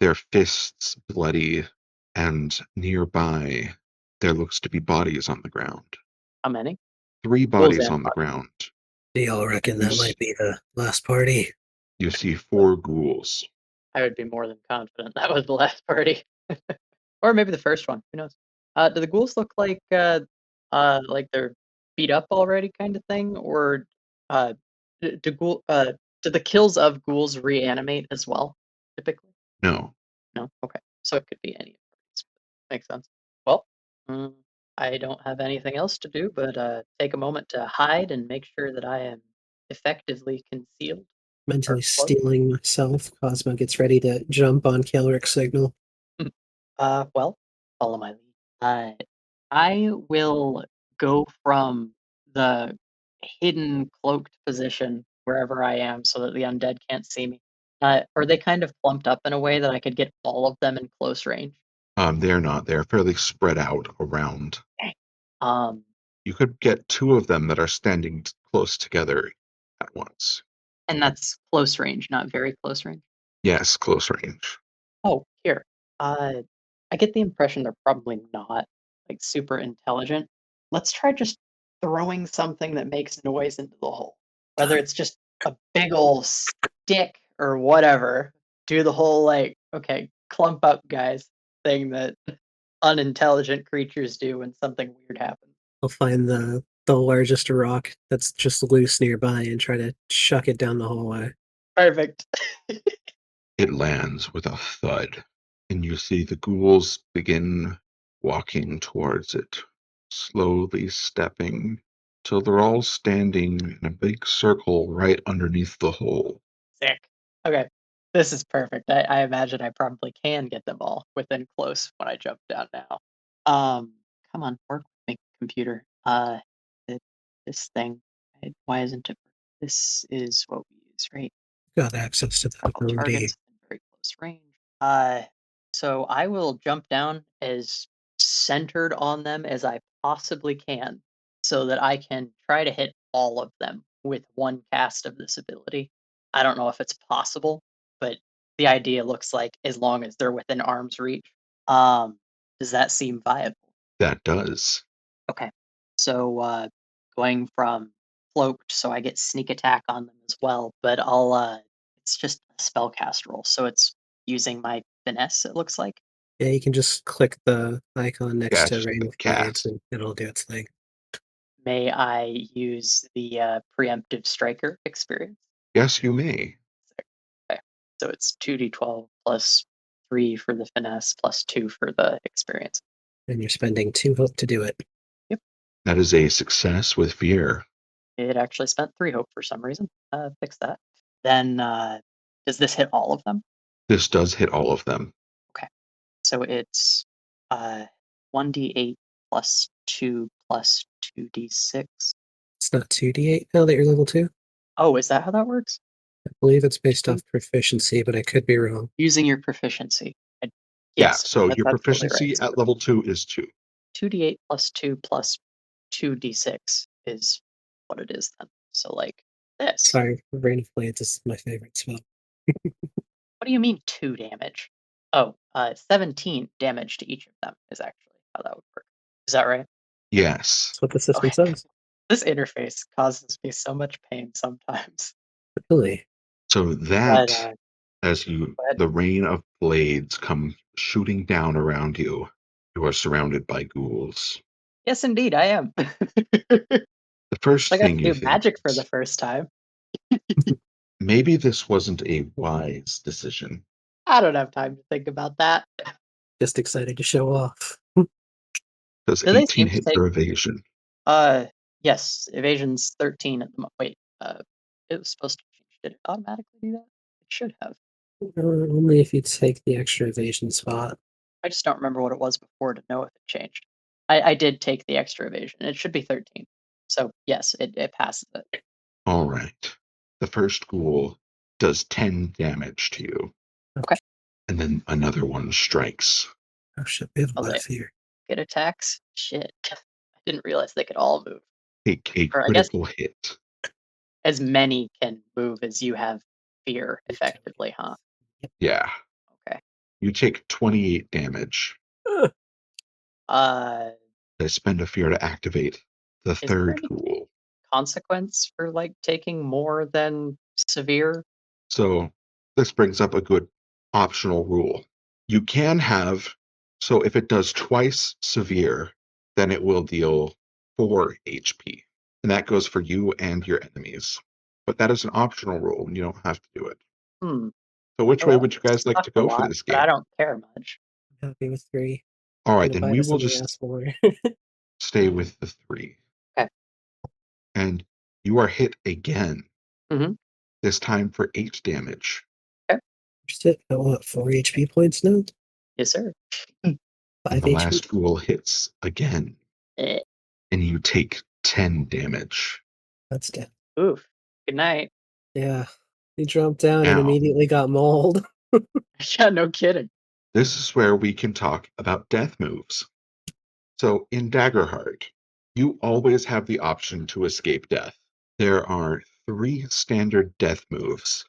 their fists bloody, and nearby there looks to be bodies on the ground. How many? 3 Ghouls bodies and on the ground. Do y'all reckon You, that s- might be the last party? you see 4 ghouls. I would be more than confident that was the last party. Or maybe the first one. Who knows? Do the ghouls look like they're beat up already, kind of thing, or do the kills of ghouls reanimate as well? Typically, No. no. Okay, so it could be any of these. Makes sense. Well, mm, I don't have anything else to do, but take a moment to hide and make sure that I am effectively concealed or Mentally close. stealing myself. Cosmo gets ready to jump on Kelric's signal. Well, follow my lead. I will go from the hidden cloaked position wherever I am so that the undead can't see me. Are they kind of clumped up in a way that I could get all of them in close range? They're not. They're fairly spread out around. Dang. Um, You could get 2 of them that are standing close together at once. and that's close range, not very close range. Yes, close range. Oh, here. Uh, I get the impression they're probably not like super intelligent. Let's try just throwing something that makes noise into the hole. Whether it's just a big ol' stick or whatever. Do the whole like, okay, clump up guys thing that unintelligent creatures do when something weird happens. I'll find the largest rock that's just loose nearby and try to chuck it down the hallway. Perfect. It lands with a thud, and you see the ghouls begin walking towards it, slowly stepping till they're all standing in a big circle right underneath the hole. Sick. Okay. This is perfect. I imagine I probably can get them all within close when I jump down now. Come on, work with me, computer. Th- this thing. Why isn't it? This is what we use, right? Got access to that All already. targets in very close range. So I will jump down as centered on them as I possibly can, so that I can try to hit all of them with one cast of this ability. I don't know if it's possible, but the idea looks like as long as they're within arm's reach. Um, does that seem viable? That does. Okay. So going from cloaked, so I get sneak attack on them as well, but it's just a spellcast roll, so it's using my finesse, it looks like. Yeah, you can just click the icon next Yeah, to just Rain the of Blades cast. and it'll do its thing. May I use the preemptive striker experience? Yes, you may. Okay. So it's 2d12 plus 3 for the finesse plus 2 for the experience. And you're spending 2 hope to do it. Yep. That is a success with fear. It actually spent 3 hope for some reason. Fix that. Then does this hit all of them? This does hit all of them. Okay. So it's 1d8 plus 2 plus 2d6. It's not 2d8 now that you're level 2. Oh, is that how that works? I believe it's based Two- off proficiency, but I could be wrong. Using your proficiency. Yeah, Yes, so your that's totally right. proficiency at level 2 is 2. 2d8 plus 2 plus 2d6 is what it is then. So like this. Sorry, Rain of Blades is my favorite spell. What do you mean 2 damage? Oh, 17 damage to each of them is actually how that would work. Is that right? Yes. That's what the system Okay. says. This interface causes me so much pain sometimes. Really? So But that, as go ahead. the rain of blades come shooting down around you, you are surrounded by ghouls. Yes, indeed, I am. The first I got thing to you do think magic for the is, first time. maybe this wasn't a wise decision. I don't have time to think about that. Just excited to show off. Does Do they 18 seem to hit take? your evasion? Yes, evasion's 13 at the moment. Wait, it was supposed to change. Did it automatically do that? It should have. Only if you take the extra evasion spot. I just don't remember what it was before to know if it changed. I did take the extra evasion. It should be 13. So yes, it passes it. All right. The first ghoul does 10 damage to you. Okay. And then another one strikes. Oh shit, we have a Oh, lot they of fear. get attacks? Shit. I didn't realize they could all move. Take a Or I guess critical hit. as many can move as you have fear, effectively, huh? Yeah. Okay. You take 28 damage. Uh, I spend a fear to activate the is there third any rule. consequence for like taking more than severe? So this brings up a good optional rule. You can have, so if it does twice severe, then it will deal 4 HP. And that goes for you and your enemies. But that is an optional rule, and you don't have to do it. Hmm. So which way Well, would you guys like suck to a go for lot, this but I game? don't care much. I'm happy with 3. All right, Gonna then bite we us will in the just ass more. stay with the 3. Okay. And you are hit again, Mm-hmm. this time for 8 damage. Okay. Sit at what, 4 HP points now? Yes, sir. 5 And the HP? last rule hits again, Eh. and you take 10 damage. That's dead. Oof. Good night. Yeah. He jumped down and Now, immediately got mauled. Yeah, no kidding. this is where we can talk about death moves. So in Daggerheart, you always have the option to escape death. There are 3 standard death moves.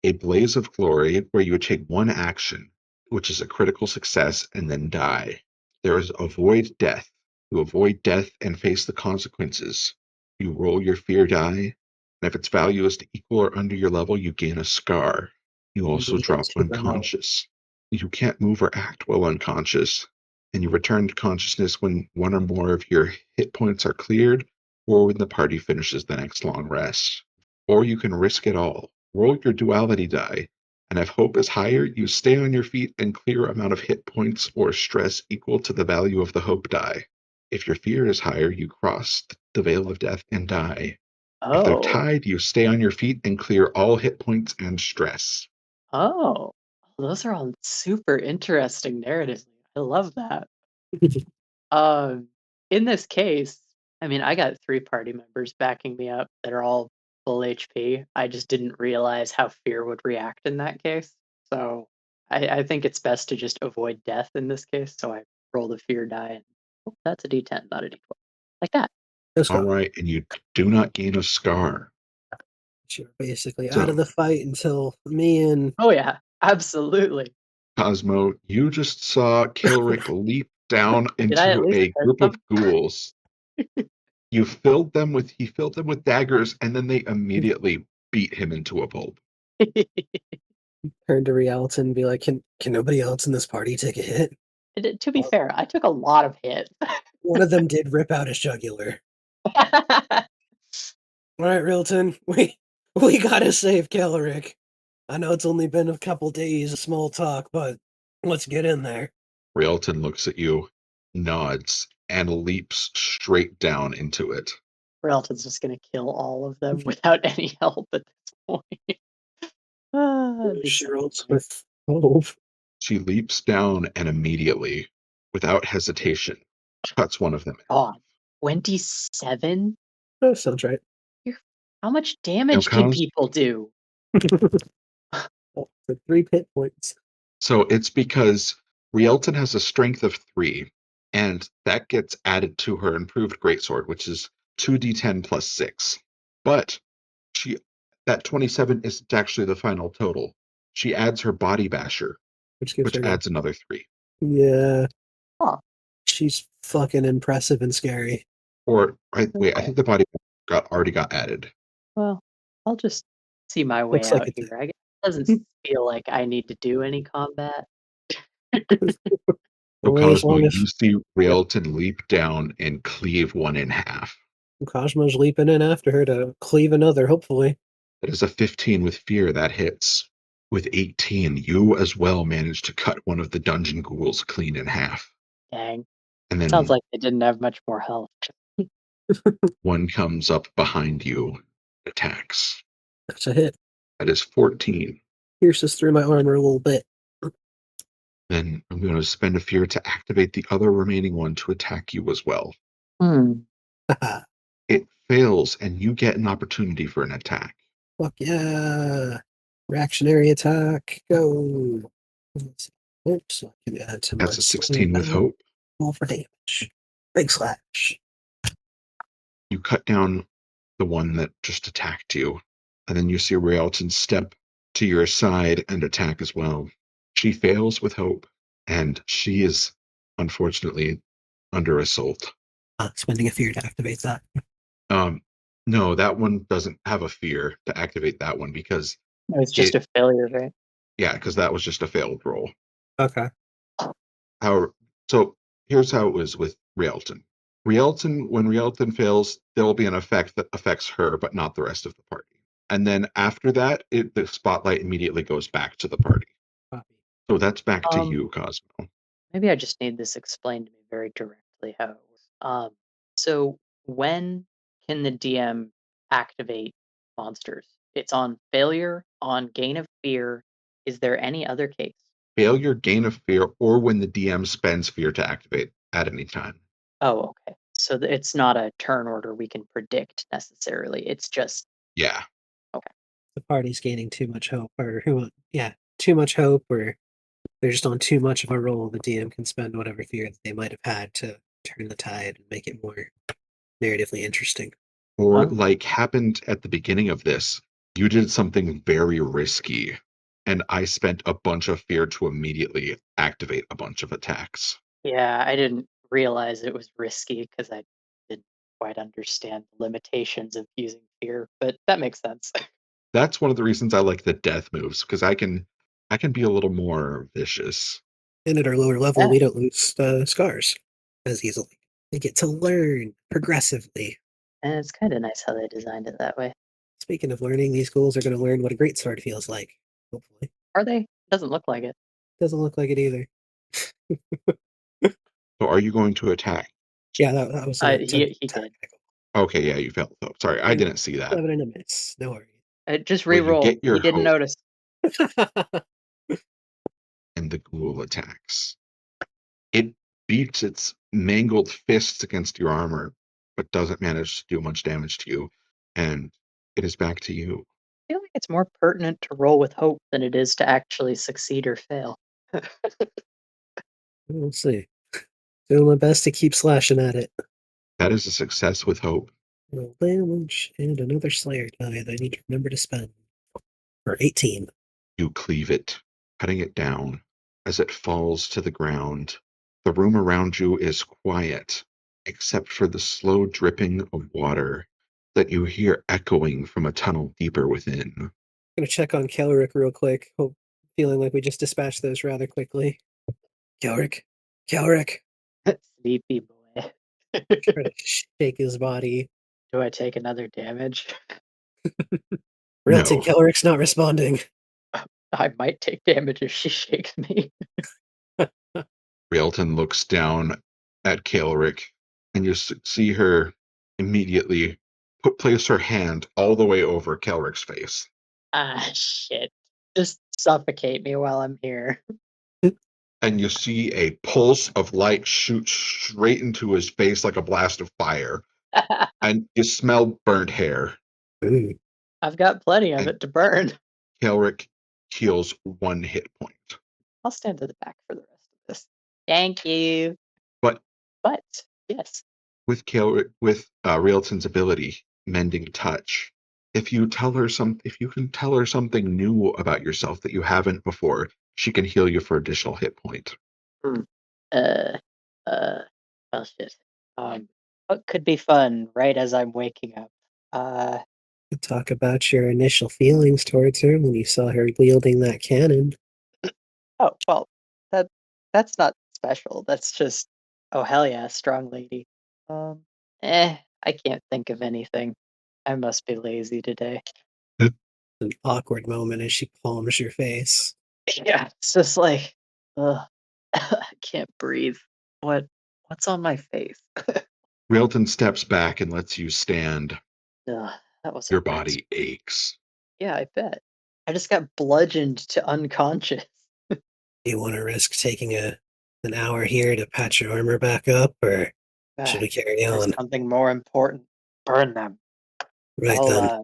A Blaze of Glory, where you would take 1 action, which is a critical success, and then die. There is Avoid Death. You avoid death and face the consequences. You roll your fear die, and if its value is to equal or under your level, you gain a scar. You also Lead drop into the hell. unconscious. You can't move or act while unconscious, and you return to consciousness when 1 or more of your hit points are cleared, or when the party finishes the next long rest. Or you can risk it all. Roll your duality die, and if hope is higher, you stay on your feet and clear amount of hit points or stress equal to the value of the hope die. If your fear is higher, you cross the veil of death and die. If they're Oh. tied, you stay on your feet and clear all hit points and stress. Oh. Those are all super interesting narratives. I love that. Um, in this case, I mean, I got 3 party members backing me up that are all full HP. I just didn't realize how fear would react in that case. So I think it's best to just avoid death in this case. So I roll the fear die and oh, that's a D10, not a D12. Like that. Let's All go. right, and you do not gain a scar. You're basically out of So, the fight until me and Oh yeah, absolutely. Cosmo, you just saw Kilrick leap down Did I at into least a hurt group of them? ghouls. He filled them with daggers, and then they immediately beat him into a pulp. turned to Rialton and be like, can nobody else in this party take a hit? To be Well, fair, I took a lot of hits. one of them did rip out his jugular. All right, Rialton, we gotta save Kellerick. I know it's only been a couple days of small talk, but let's get in there. Railton looks at you, nods, and leaps straight down into it. Relton's just gonna kill all of them without any help at this point. It'd be She so rolls funny. with hope. She leaps down and immediately, without hesitation, cuts one of them in half. God, 27? That sounds right. You're, how much Now, damage can Cos, people do? Oh, for 3 hit points. so it's because Rielton has a strength of 3, and that gets added to her improved greatsword, which is 2d10 plus 6. But she that 27 isn't actually the final total. She adds her body basher, Which gives which her no. adds another 3. Yeah, Huh. she's fucking impressive and scary. Or wait, I Okay. think the body already got added. Well, I'll just see my way Looks like out it here. I guess it doesn't did. feel like I need to do any combat. So Only as Cosmo, long as you see Rielton leap down and cleave one in half. Cosmo's leaping in after her to cleave another, hopefully. That is a 15 with fear. That hits. With 18, you as well manage to cut one of the dungeon ghouls clean in half. Dang. And Sounds then like they didn't have much more health. one comes up behind you, attacks. That's a hit. That is 14. Pierces through my armor a little bit. Then I'm going to spend a fear to activate the other remaining one to attack you as well. Hmm. It fails, and you get an opportunity for an attack. Fuck yeah. Reactionary attack. Go. Oops, I can add to my That's a sling 16 with now. hope. Roll for damage. Big slash. You cut down the one that just attacked you, and then you see Rialton step to your side and attack as well. She fails with hope, and she is unfortunately under assault. Spending a fear to activate that. Um, no, that one doesn't have a fear to activate that one because It's just it, a failure, right? yeah, because that was just a failed roll. Okay. However, so here's how it was with Rialton. When Rialton fails, there will be an effect that affects her, but not the rest of the party. And then after that, the spotlight immediately goes back to the party. Copy. So that's back to Um, you, Cosmo. maybe I just need this explained to me very directly how it works. So when can the DM activate monsters? It's on failure, on gain of fear. Is there any other case? Failure, gain of fear, or when the DM spends fear to activate at any time. Oh, okay. So it's not a turn order we can predict necessarily. It's just Yeah. okay. The party's gaining too much hope, or too much hope, or they're just on too much of a roll. The DM can spend whatever fear that they might have had to turn the tide and make it more narratively interesting. Or Oh, like happened at the beginning of this, you did something very risky, and I spent a bunch of fear to immediately activate a bunch of attacks. yeah. I didn't realize it was risky because I didn't quite understand the limitations of using fear, but that makes sense. That's one of the reasons I like the death moves, because I can be a little more vicious. And at our lower level, Yeah, we don't lose scars as easily. We get to learn progressively. and it's kind of nice how they designed it that way. Speaking of learning, these ghouls are going to learn what a great sword feels like. Hopefully, Are they? Doesn't look like it. doesn't look like it either. So are you going to attack? Yeah, that was an attempted He attack. did. Okay, yeah, you failed. Oh, sorry, I I didn't see that. 11 and a miss. No worries. Just Well, you re-roll. get He your didn't hope notice. and the ghoul attacks. It beats its mangled fists against your armor, but doesn't manage to do much damage to you. And it is back to you. I feel like it's more pertinent to roll with hope than it is to actually succeed or fail. We'll see. Doing my best to keep slashing at it. That is a success with hope. Roll damage and another Slayer die that I need to remember to spend. For 18. You cleave it, cutting it down as it falls to the ground. The room around you is quiet, except for the slow dripping of water that you hear echoing from a tunnel deeper within. Gonna check on Kelrick real quick. Feeling like we just dispatched those rather quickly. Kelrick? Kelrick! Sleepy boy. Try to shake his body. Do I take another damage? Realton, No, Kelrick's not responding. I might take damage if she shakes me. Rielton looks down at Kaelric, and you see her immediately place her hand all the way over Kaelric's face. Ah, shit. Just suffocate me while I'm here. And you see a pulse of light shoot straight into his face like a blast of fire. And you smell burnt hair. Ooh. I've got plenty of And it to burn. Kaelric heals 1 hit point. I'll stand to the back for the rest of this. Thank you. But But, yes. with Rielton's ability, Mending Touch, if you can tell her something new about yourself that you haven't before, she can heal you for additional hit point. Hmm. Uh, well, shit. What could be fun right as I'm waking up? Uh, Talk about your initial feelings towards her when you saw her wielding that cannon. oh, well, that that's not special. That's just, oh, hell yeah, strong lady. Um, I can't think of anything. I must be lazy today. An awkward moment as she palms your face. Yeah, it's just like, ugh, I can't breathe. What's on my face? Rielton steps back and lets you stand. Ugh, that was a Your weird. body aches. Yeah, I bet. I just got bludgeoned to unconscious. Do you want to risk taking an hour here to patch your armor back up, or should Ah, we carry there's on? something more important. Burn them. Right I'll then.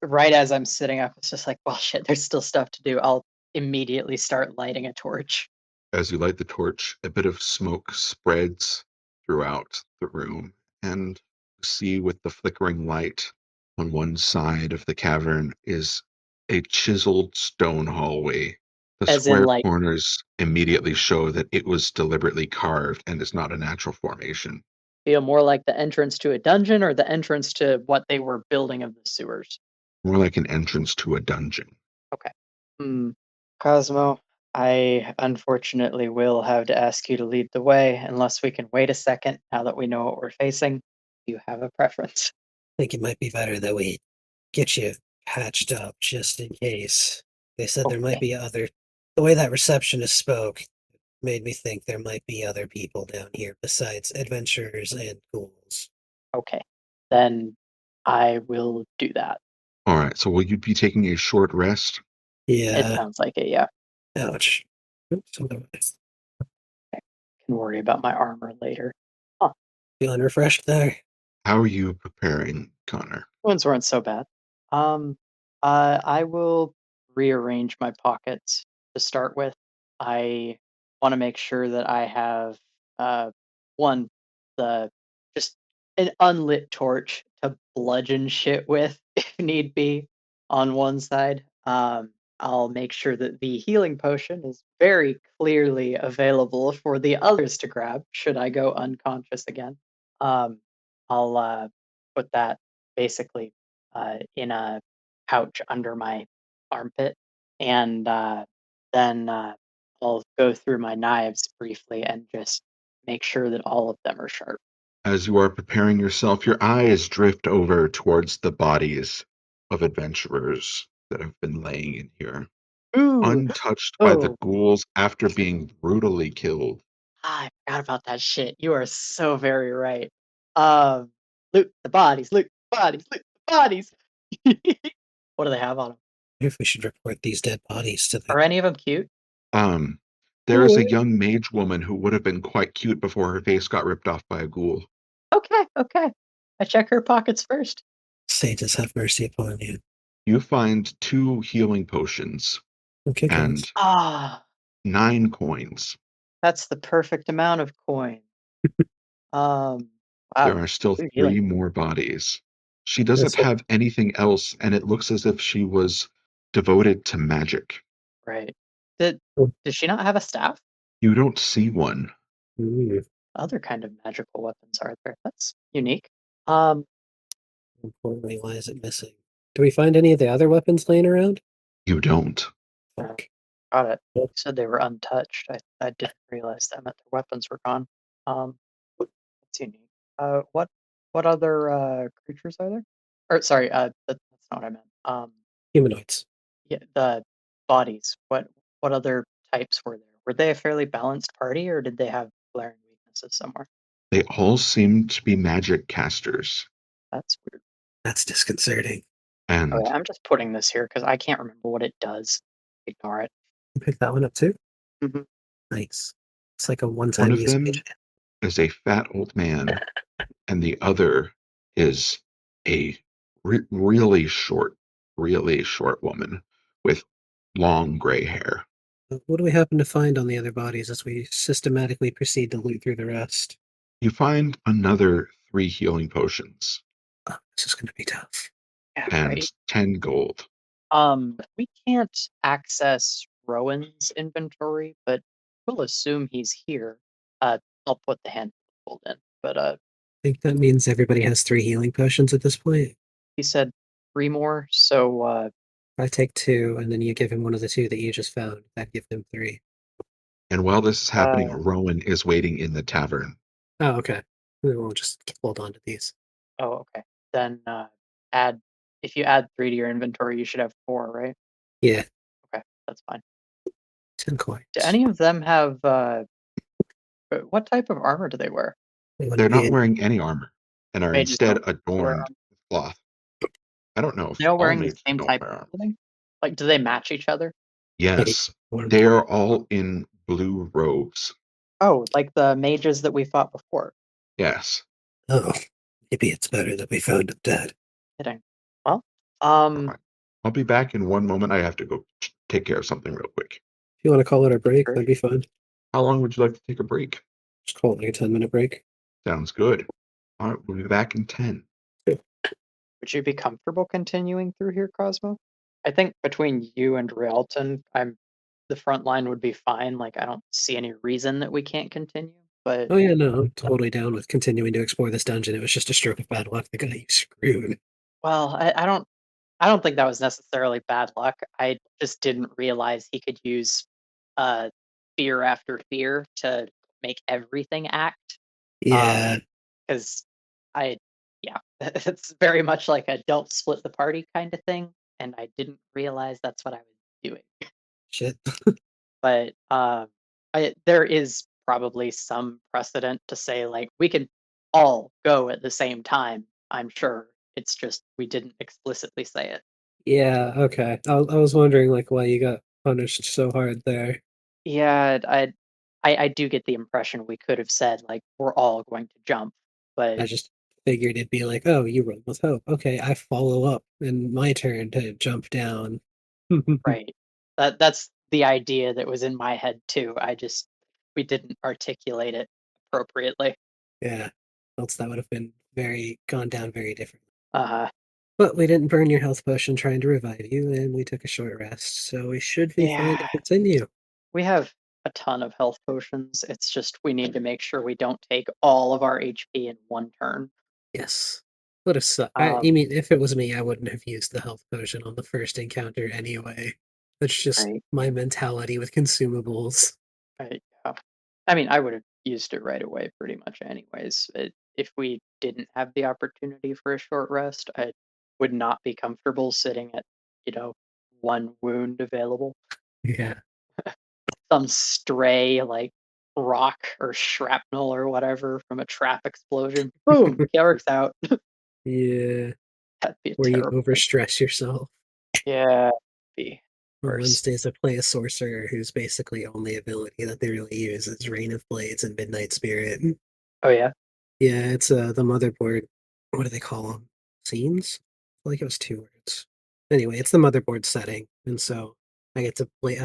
right as I'm sitting up, it's just like, well, shit. There's still stuff to do. I'll immediately start lighting a torch. As you light the torch, a bit of smoke spreads throughout the room, and you see with the flickering light on one side of the cavern is a chiseled stone hallway. The As in, square like, corners immediately show that it was deliberately carved and is not a natural formation. feel more like the entrance to a dungeon or the entrance to what they were building of the sewers? More like an entrance to a dungeon. Okay. Hmm. Cosmo, I unfortunately will have to ask you to lead the way unless we can wait a second now that we know what we're facing. Do you have a preference? I think it might be better that we get you patched up just in case. They said there might Okay. be other. The way that receptionist spoke made me think there might be other people down here besides adventurers and ghouls. Okay. Then I will do that. All right, so will you be taking a short rest? It Yeah. sounds like it, yeah. Ouch. Oops, otherwise. Can worry about my armor later. Huh. Feeling refreshed there? How are you preparing, Connor? Ones weren't so bad. Um, I will rearrange my pockets to start with. I want to make sure that I have one the just an unlit torch to bludgeon shit with if need be on one side. I'll make sure that the healing potion is very clearly available for the others to grab should I go unconscious again. Um, I'll put that basically in a pouch under my armpit, and then I'll go through my knives briefly and just make sure that all of them are sharp. As you are preparing yourself, your eyes drift over towards the bodies of adventurers that have been laying in here, Ooh, untouched by the oh, ghouls after being brutally killed. I forgot about that shit. You are so very right. Loot the bodies, loot the bodies, loot the bodies. What do they have on them? If we should report these dead bodies to the. Are any of them cute? Um, there is a young mage woman who would have been quite cute before her face got ripped off by a ghoul. Okay, okay. I check her pockets first. Saints have mercy upon you. You find 2 healing potions Okay, and guys. Ah, 9 coins. that's the perfect amount of coin. There Wow, are still good healing. 3 more bodies. She doesn't That's it. have anything else, and it looks as if she was devoted to magic. Right. Did she not have a staff? You don't see one. Mm, Other kind of magical weapons are there? That's unique. Um, importantly, why is it missing? Do we find any of the other weapons laying around? You don't. Fuck. got it. You Well, said they were untouched. I didn't realize that meant their weapons were gone. That's unique. What other creatures are there? Or sorry, that's not what I meant. humanoids. Yeah, the bodies. What other types were there? Were they a fairly balanced party, or did they have glaring weaknesses somewhere? They all seem to be magic casters. That's weird. That's disconcerting. And Okay, I'm just putting this here because I can't remember what it does. Ignore it. You picked that one up too? Hmm. Nice. It's like a one one-time of use them agent. is a fat old man, and the other is a really short woman with long gray hair. What do we happen to find on the other bodies as we systematically proceed to loot through the rest? You find another 3 healing potions Oh, this is going to be tough. Yeah, and right. 10 gold. We can't access Rowan's inventory, but we'll assume he's here. I'll put the hand gold in, but I think that means everybody has 3 healing potions at this point. he said 3 more, so I take 2, and then you give him one of the 2 that you just found. That gives him 3. And while this is happening, uh, Rowan is waiting in the tavern. Oh, okay. We won't just hold on to these. oh, okay. Then add if you add 3 to your inventory, you should have 4, right? Yeah, Okay, that's fine. 10 coins. Do any of them have what type of armor do they wear? They wouldn't They're be not wearing any armor and are Mages instead don't wear adorned armor. with cloth. I don't know if They all all wearing the mages same don't type wear of armor. clothing? Like, do they match each other? maybe Yes, one. they are all in blue robes. Oh, like the mages that we fought before. Yes. Oh, maybe it's better that we found him dead. Kidding. Well, All right. I'll be back in one moment. I have to go take care of something real quick. If you want to call it a break, sure. that'd be fun. How long would you like to take a break? Just call it like a 10-minute break. Sounds good. All right, we'll be back in 10. Would you be comfortable continuing through here, Cosmo? I think between you and Rialton, the front line would be fine. Like I don't see any reason that we can't continue. But Oh yeah, no, I'm totally down with continuing to explore this dungeon. It was just a stroke of bad luck that got you screwed. well, I don't think that was necessarily bad luck. I just didn't realize he could use fear after fear to make everything act. Yeah, Because I yeah, it's very much like a don't split the party kind of thing, and I didn't realize that's what I was doing. shit. But there is probably some precedent to say like we can all go at the same time. I'm sure it's just we didn't explicitly say it. Yeah, okay. I was wondering like why you got punished so hard there. Yeah, I do get the impression we could have said like we're all going to jump, but I just figured it'd be like, oh, you run with hope. Okay, I follow up and my turn to jump down. right. That's the idea that was in my head too. We didn't articulate it appropriately. Yeah, else that would have been very gone down very differently. Uh But we didn't burn your health potion trying to revive you, and we took a short rest, so we should be fine yeah, to continue. we have a ton of health potions. It's just we need to make sure we don't take all of our HP in one turn. Yes. Would have sucked. Um, I mean, if it was me, I wouldn't have used the health potion on the first encounter anyway. That's just right. my mentality with consumables. Yeah. I mean, I would have used it right away pretty much anyways. If we didn't have the opportunity for a short rest, I would not be comfortable sitting at, you know, one wound available. Yeah. Some stray like rock or shrapnel or whatever from a trap explosion. Boom, Garrick's out. Yeah. That'd be a Where you terrible thing. overstress yourself. Yeah, be On worse. Wednesdays, I play a sorcerer whose basically only ability that they really use is Rain of Blades and Midnight Spirit. Oh yeah. Yeah, it's the motherboard. What do they call them? Scenes? I feel like it was two words. Anyway, it's the motherboard setting, and so I get to play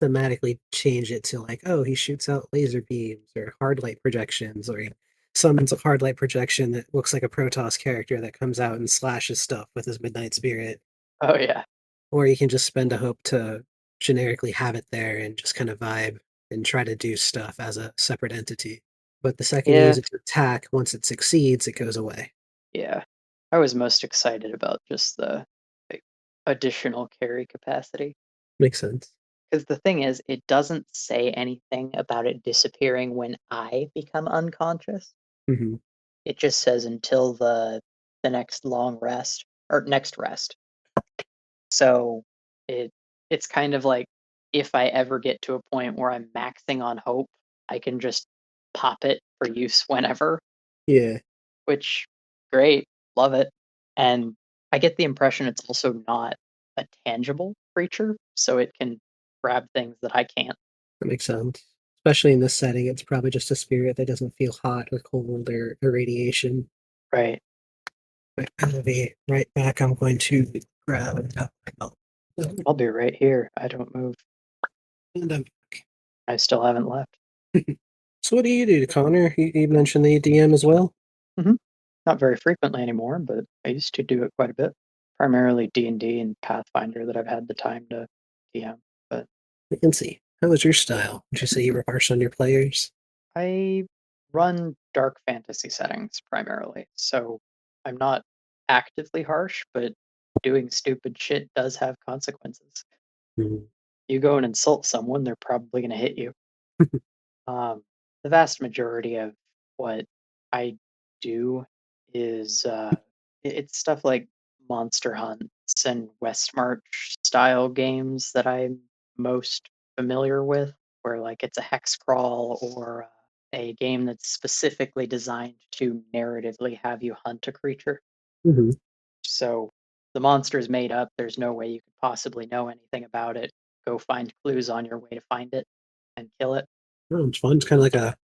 thematically change it to like, oh, he shoots out laser beams or hard light projections, or he summons a hard light projection that looks like a Protoss character that comes out and slashes stuff with his Midnight Spirit. Oh yeah. Or you can just spend a hope to generically have it there and just kind of vibe and try to do stuff as a separate entity. But the second you Yeah. use it to attack, once it succeeds, it goes away. Yeah. I was most excited about just the like, additional carry capacity. Makes sense. Because the thing is, it doesn't say anything about it disappearing when I become unconscious. Hmm. It just says until the next long rest or next rest. So it it's kind of like if I ever get to a point where I'm maxing on hope, I can just pop it for use whenever, Yeah, which great, love it. And I get the impression it's also not a tangible creature, so it can grab things that I can't. that makes sense. Especially in this setting, it's probably just a spirit that doesn't feel hot or cold or irradiation. Right. But I'm gonna be right back. I'm going to grab and tap my belt. I'll be right here. I don't move. And I still haven't left. so what do you do, Connor? You mentioned the DM as well. hmm Not very frequently anymore, but I used to do it quite a bit. Primarily D&D and Pathfinder that I've had the time to DM. But I can see. How was your style? Would you say you were harsh on your players? I run dark fantasy settings primarily, so I'm not actively harsh, but doing stupid shit does have consequences. Mhm. You go and insult someone, they're probably going to hit you. Um, the vast majority of what I do is it's stuff like Monster Hunts and Westmarch style games that I'm most familiar with, where like it's a hex crawl or a game that's specifically designed to narratively have you hunt a creature. Mhm. So the monster is made up. There's no way you could possibly know anything about it. Go find clues on your way to find it and kill it. Oh, it's fun. It's kind of like a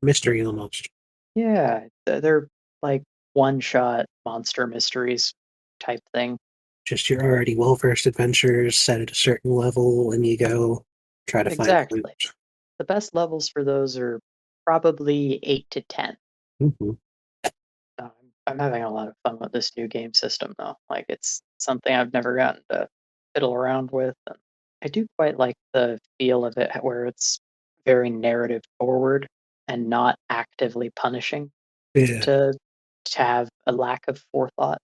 mystery almost. Yeah, they're like one-shot monster mysteries type thing. Just you're already well versed adventurers set at a certain level, and you go try to find clues. Exactly. the best levels for those are probably 8 to 10. Mhm. I'm having a lot of fun with this new game system, though. Like, it's something I've never gotten to fiddle around with. And I do quite like the feel of it, where it's very narrative forward and not actively punishing Yeah, to have a lack of forethought.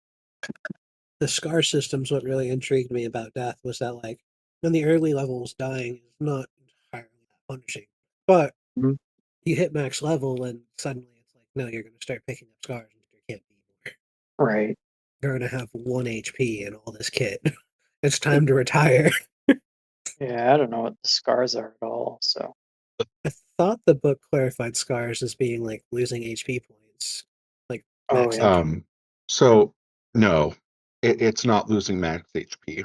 the scar system's what really intrigued me about death was that like in the early levels, dying is not entirely that punishing, but Mhm. you hit max level and suddenly it's like no, you're going to start picking up scars and there can't be more. Right. You're going to have 1 HP and all this kit. It's time to retire. Yeah, I don't know what the scars are at all. So, I thought the book clarified scars as being like losing HP points, like oh max yeah. HP. So no, it's not losing max HP.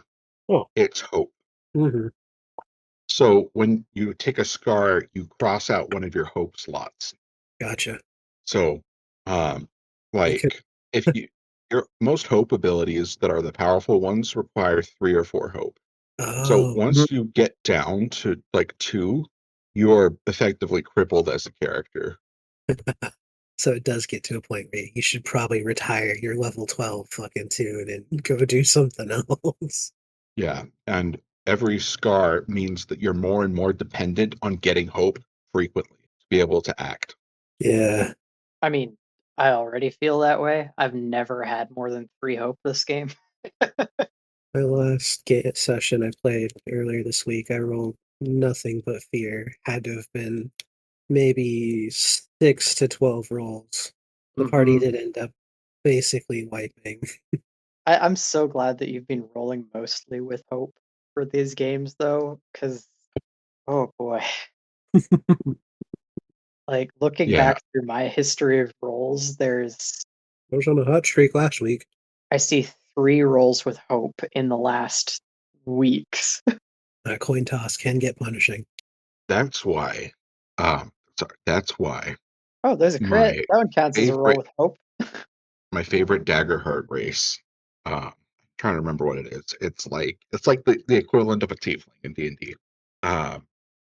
Oh, It's hope. hmm, So when you take a scar, you cross out one of your hope slots. gotcha. So, um, I could. like if you your most hope abilities that are the powerful ones require 3 or 4 hope. So Oh, once you get down to like 2, you're effectively crippled as a character. so it does get to a point where you should probably retire your level 12 fucking tune and go do something else. Yeah, and every scar means that you're more and more dependent on getting hope frequently to be able to act. Yeah. I mean, I already feel that way. I've never had more than 3 hope this game. My last session I played earlier this week, I rolled nothing but fear. Had to have been maybe 6 to 12 rolls. The party Mhm. did end up basically wiping. I'm so glad that you've been rolling mostly with hope for these games, though, because oh boy, like looking Yeah, back through my history of rolls, I was on a hot streak last week. I see 3 rolls with hope in the last weeks. Coin toss can get punishing. that's why. Sorry, that's why Oh, there's a crit. my That one counts as a roll favorite with hope. my favorite dagger heart race. I'm trying to remember what it is. It's like the equivalent of a tiefling in D&D. I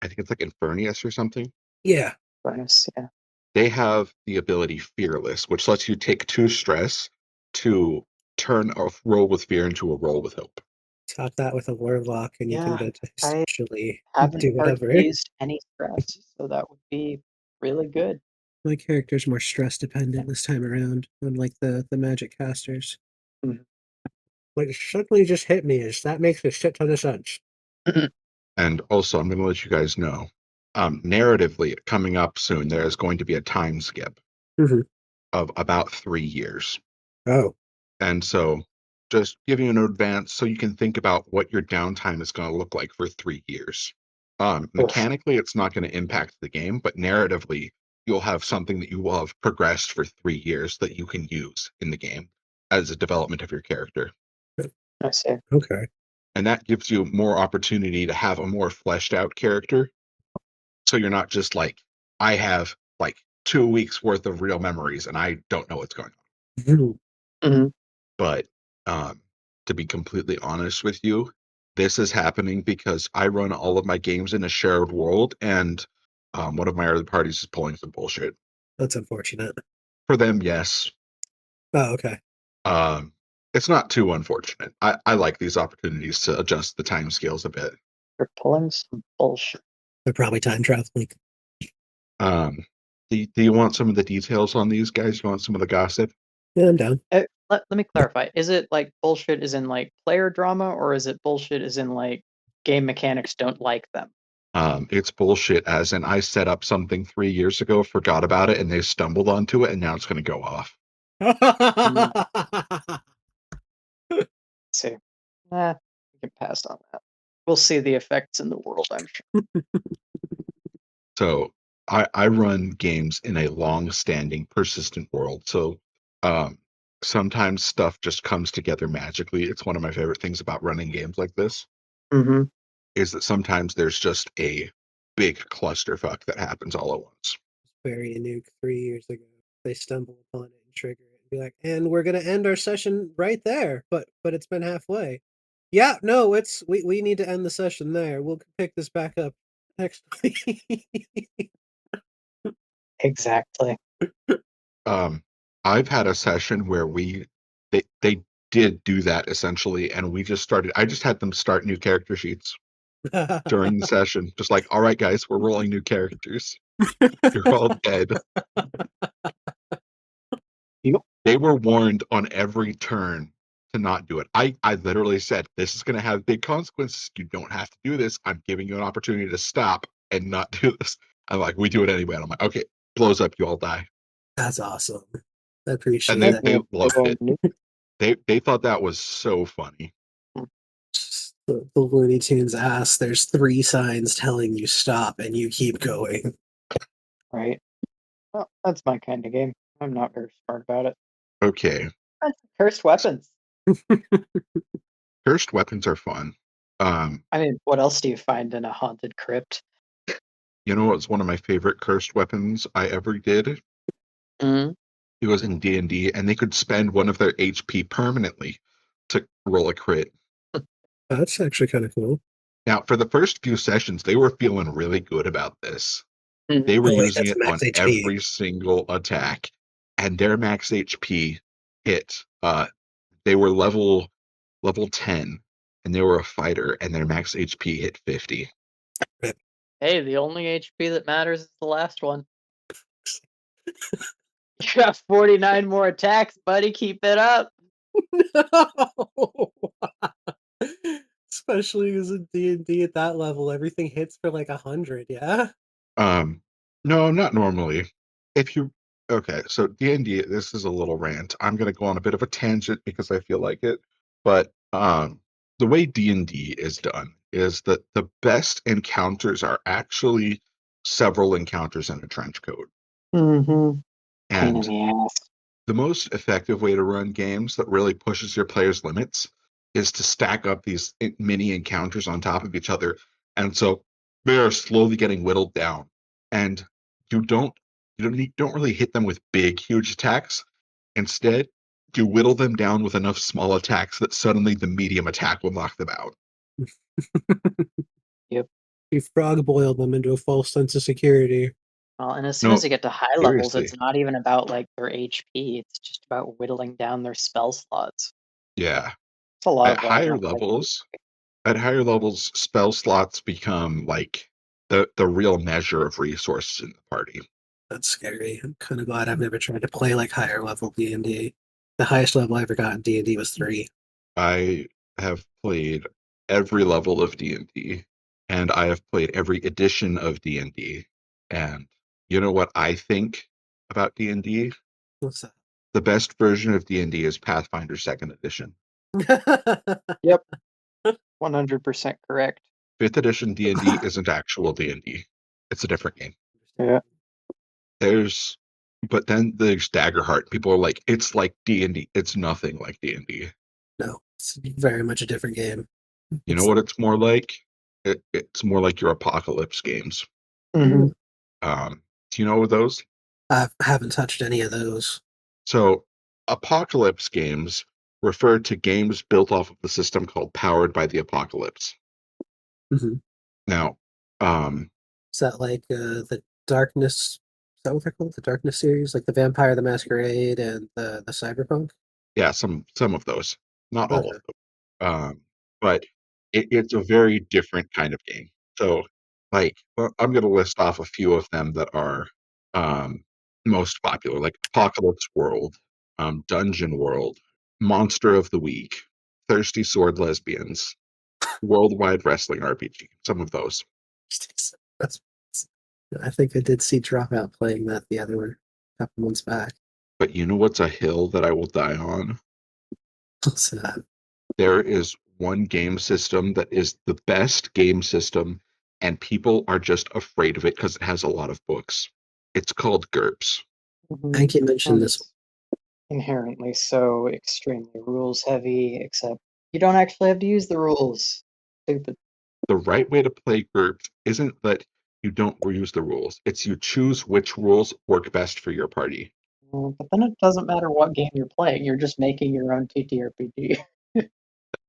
think it's like Infernius or something. Yeah, Bonus, yeah. They have the ability Fearless, which lets you take 2 stress to turn a roll with fear into a roll with hope. top that with a warlock, and you can Yeah, I essentially haven't do hardly whatever. used any stress, so that would be really good. My character's more stress dependent this time around, unlike the magic casters. Mhm. Like suddenly just hit me is that makes a shit ton of sense. And also, I'm going to let you guys know, narratively, coming up soon, there is going to be a time skip Hmm. of about 3 years. Oh, And so, just giving you an advance so you can think about what your downtime is going to look like for 3 years. Oof. Mechanically, it's not going to impact the game, but narratively, you'll have something that you will have progressed for 3 years that you can use in the game as a development of your character. I see. okay. And that gives you more opportunity to have a more fleshed out character. So you're not just like, I have like 2 weeks worth of real memories and I don't know what's going on. Mhm. Mhm. But um, to be completely honest with you, this is happening because I run all of my games in a shared world, and one of my other parties is pulling some bullshit. That's unfortunate. For them, yes. Oh, okay. Um, it's not too unfortunate. I like these opportunities to adjust the time scales a bit. You're pulling some bullshit. They're probably time traveling. Um, do you want some of the details on these guys? You want some of the gossip? Yeah, I'm down. Let me clarify. Is it like bullshit is in like player drama, or is it bullshit is in like game mechanics don't like them? It's bullshit, as in I set up something 3 years ago, forgot about it, and they stumbled onto it, and now it's going to go off. Mm, see. Nah, we can pass on that. We'll see the effects in the world, I'm sure. So I run games in a long-standing, persistent world. So um, sometimes stuff just comes together magically. It's one of my favorite things about running games like this Mm-hmm. is that sometimes there's just a big clusterfuck that happens all at once. Bury a nuke 3 years ago. They stumble upon it and trigger it and be like, and we're gonna end our session right there. But it's been halfway. Yeah, no, it's we need to end the session there. We'll pick this back up Actually, Exactly. I've had a session where they did do that essentially, and I just had them start new character sheets during the session. Just like, all right, guys, we're rolling new characters. You're all dead. Yep. They were warned on every turn to not do it. I literally said, this is going to have big consequences. You don't have to do this. I'm giving you an opportunity to stop and not do this. I'm like, we do it anyway. And I'm like, okay, blows up, you all die. That's awesome. I And appreciate they, that. they loved it. They thought that was so funny. Just the Looney Tunes ass. There's 3 signs telling you stop, and you keep going. Right. Well, that's my kind of game. I'm not very smart about it. Okay. That's cursed weapons. Cursed weapons are fun. I mean, what else do you find in a haunted crypt? You know what's one of my favorite cursed weapons I ever did? Mm-hmm. It was in D&D, and they could spend one of their HP permanently to roll a crit. That's actually kind of cool. Now, for the first few sessions, they were feeling really good about this. They were Oh wait, using that's it max on HP. every single attack, and their max HP hit. They were level 10, and they were a fighter, and their max HP hit 50. Hey, the only HP that matters is the last one. You got 49 more attacks, buddy. Keep it up. No! Especially because in D&D at that level, everything hits for like 100, yeah? No, not normally. If you Okay, so D&D, this is a little rant. I'm gonna go on a bit of a tangent because I feel like it. But the way D&D is done is that the best encounters are actually several encounters in a trench coat. Mm-hmm. Pain in And the ass. the most effective way to run games that really pushes your players' limits is to stack up these mini encounters on top of each other. And so they are slowly getting whittled down. And you don't don't really hit them with big, huge attacks. Instead, you whittle them down with enough small attacks that suddenly the medium attack will knock them out. Yep. You frog boiled them into a false sense of security. Well, and as soon No, as you get to high levels, seriously. it's not even about like their HP. It's just about whittling down their spell slots. Yeah. It's a lot At of why I higher don't like it. levels, at higher levels, spell slots become like the real measure of resources in the party. That's scary. I'm kind of glad I've never tried to play like higher level D&D. The highest level I ever got in D&D was 3. I have played every level of D&D, and I have played every edition of D&D. And you know what I think about D&D? What's The best version of D&D is Pathfinder 2nd Edition. that? Yep. 100% correct. 5th edition D&D isn't actual D&D. It's a different game. Yeah. There's but then there's Daggerheart. People are like, it's like D&D. It's nothing like D&D. No, it's very much a different game. You know It's what it's more like? It's more like your apocalypse games. Mm-hmm. Do you know those? I haven't touched any of those. So, apocalypse games refer to games built off of the system called Powered by the Apocalypse. Mhm. Now, um, Is that like the Darkness? Is that what they're called? The Darkness series, like the Vampire the Masquerade and the Cyberpunk. yeah, some of those, not all of Okay. them, but it's a very different kind of game. So, like, well, I'm going to list off a few of them that are um, most popular, like Apocalypse World, Dungeon World, Monster of the Week, Thirsty Sword Lesbians, Worldwide Wrestling RPG. Some of those. That's- I think I did see Dropout playing that the other couple months back. But you know what's a hill that I will die on? So that There is one game system that is the best game system, and people are just afraid of it because it has a lot of books. It's called GURPS. I think you mentioned And this. it's inherently so extremely rules heavy, except you don't actually have to use the rules. Stupid. The right way to play GURPS isn't that you don't use the rules, it's you choose which rules work best for your party. But then it doesn't matter what game you're playing, you're just making your own TTRPG.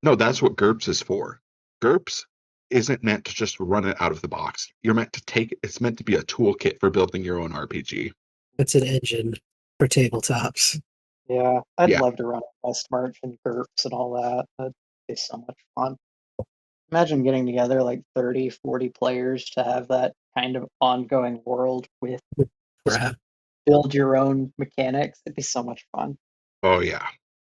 No, that's what GURPS is for. GURPS isn't meant to just run it out of the box. You're meant to take it's meant to be a toolkit for building your own RPG. It's an engine for tabletops. Yeah, I'd Yeah. love to run a West March and GURPS and all that. That'd be so much fun. Imagine getting together like 30, 40 players to have that kind of ongoing world with just Crap. build your own mechanics. It'd be so much fun. Oh yeah.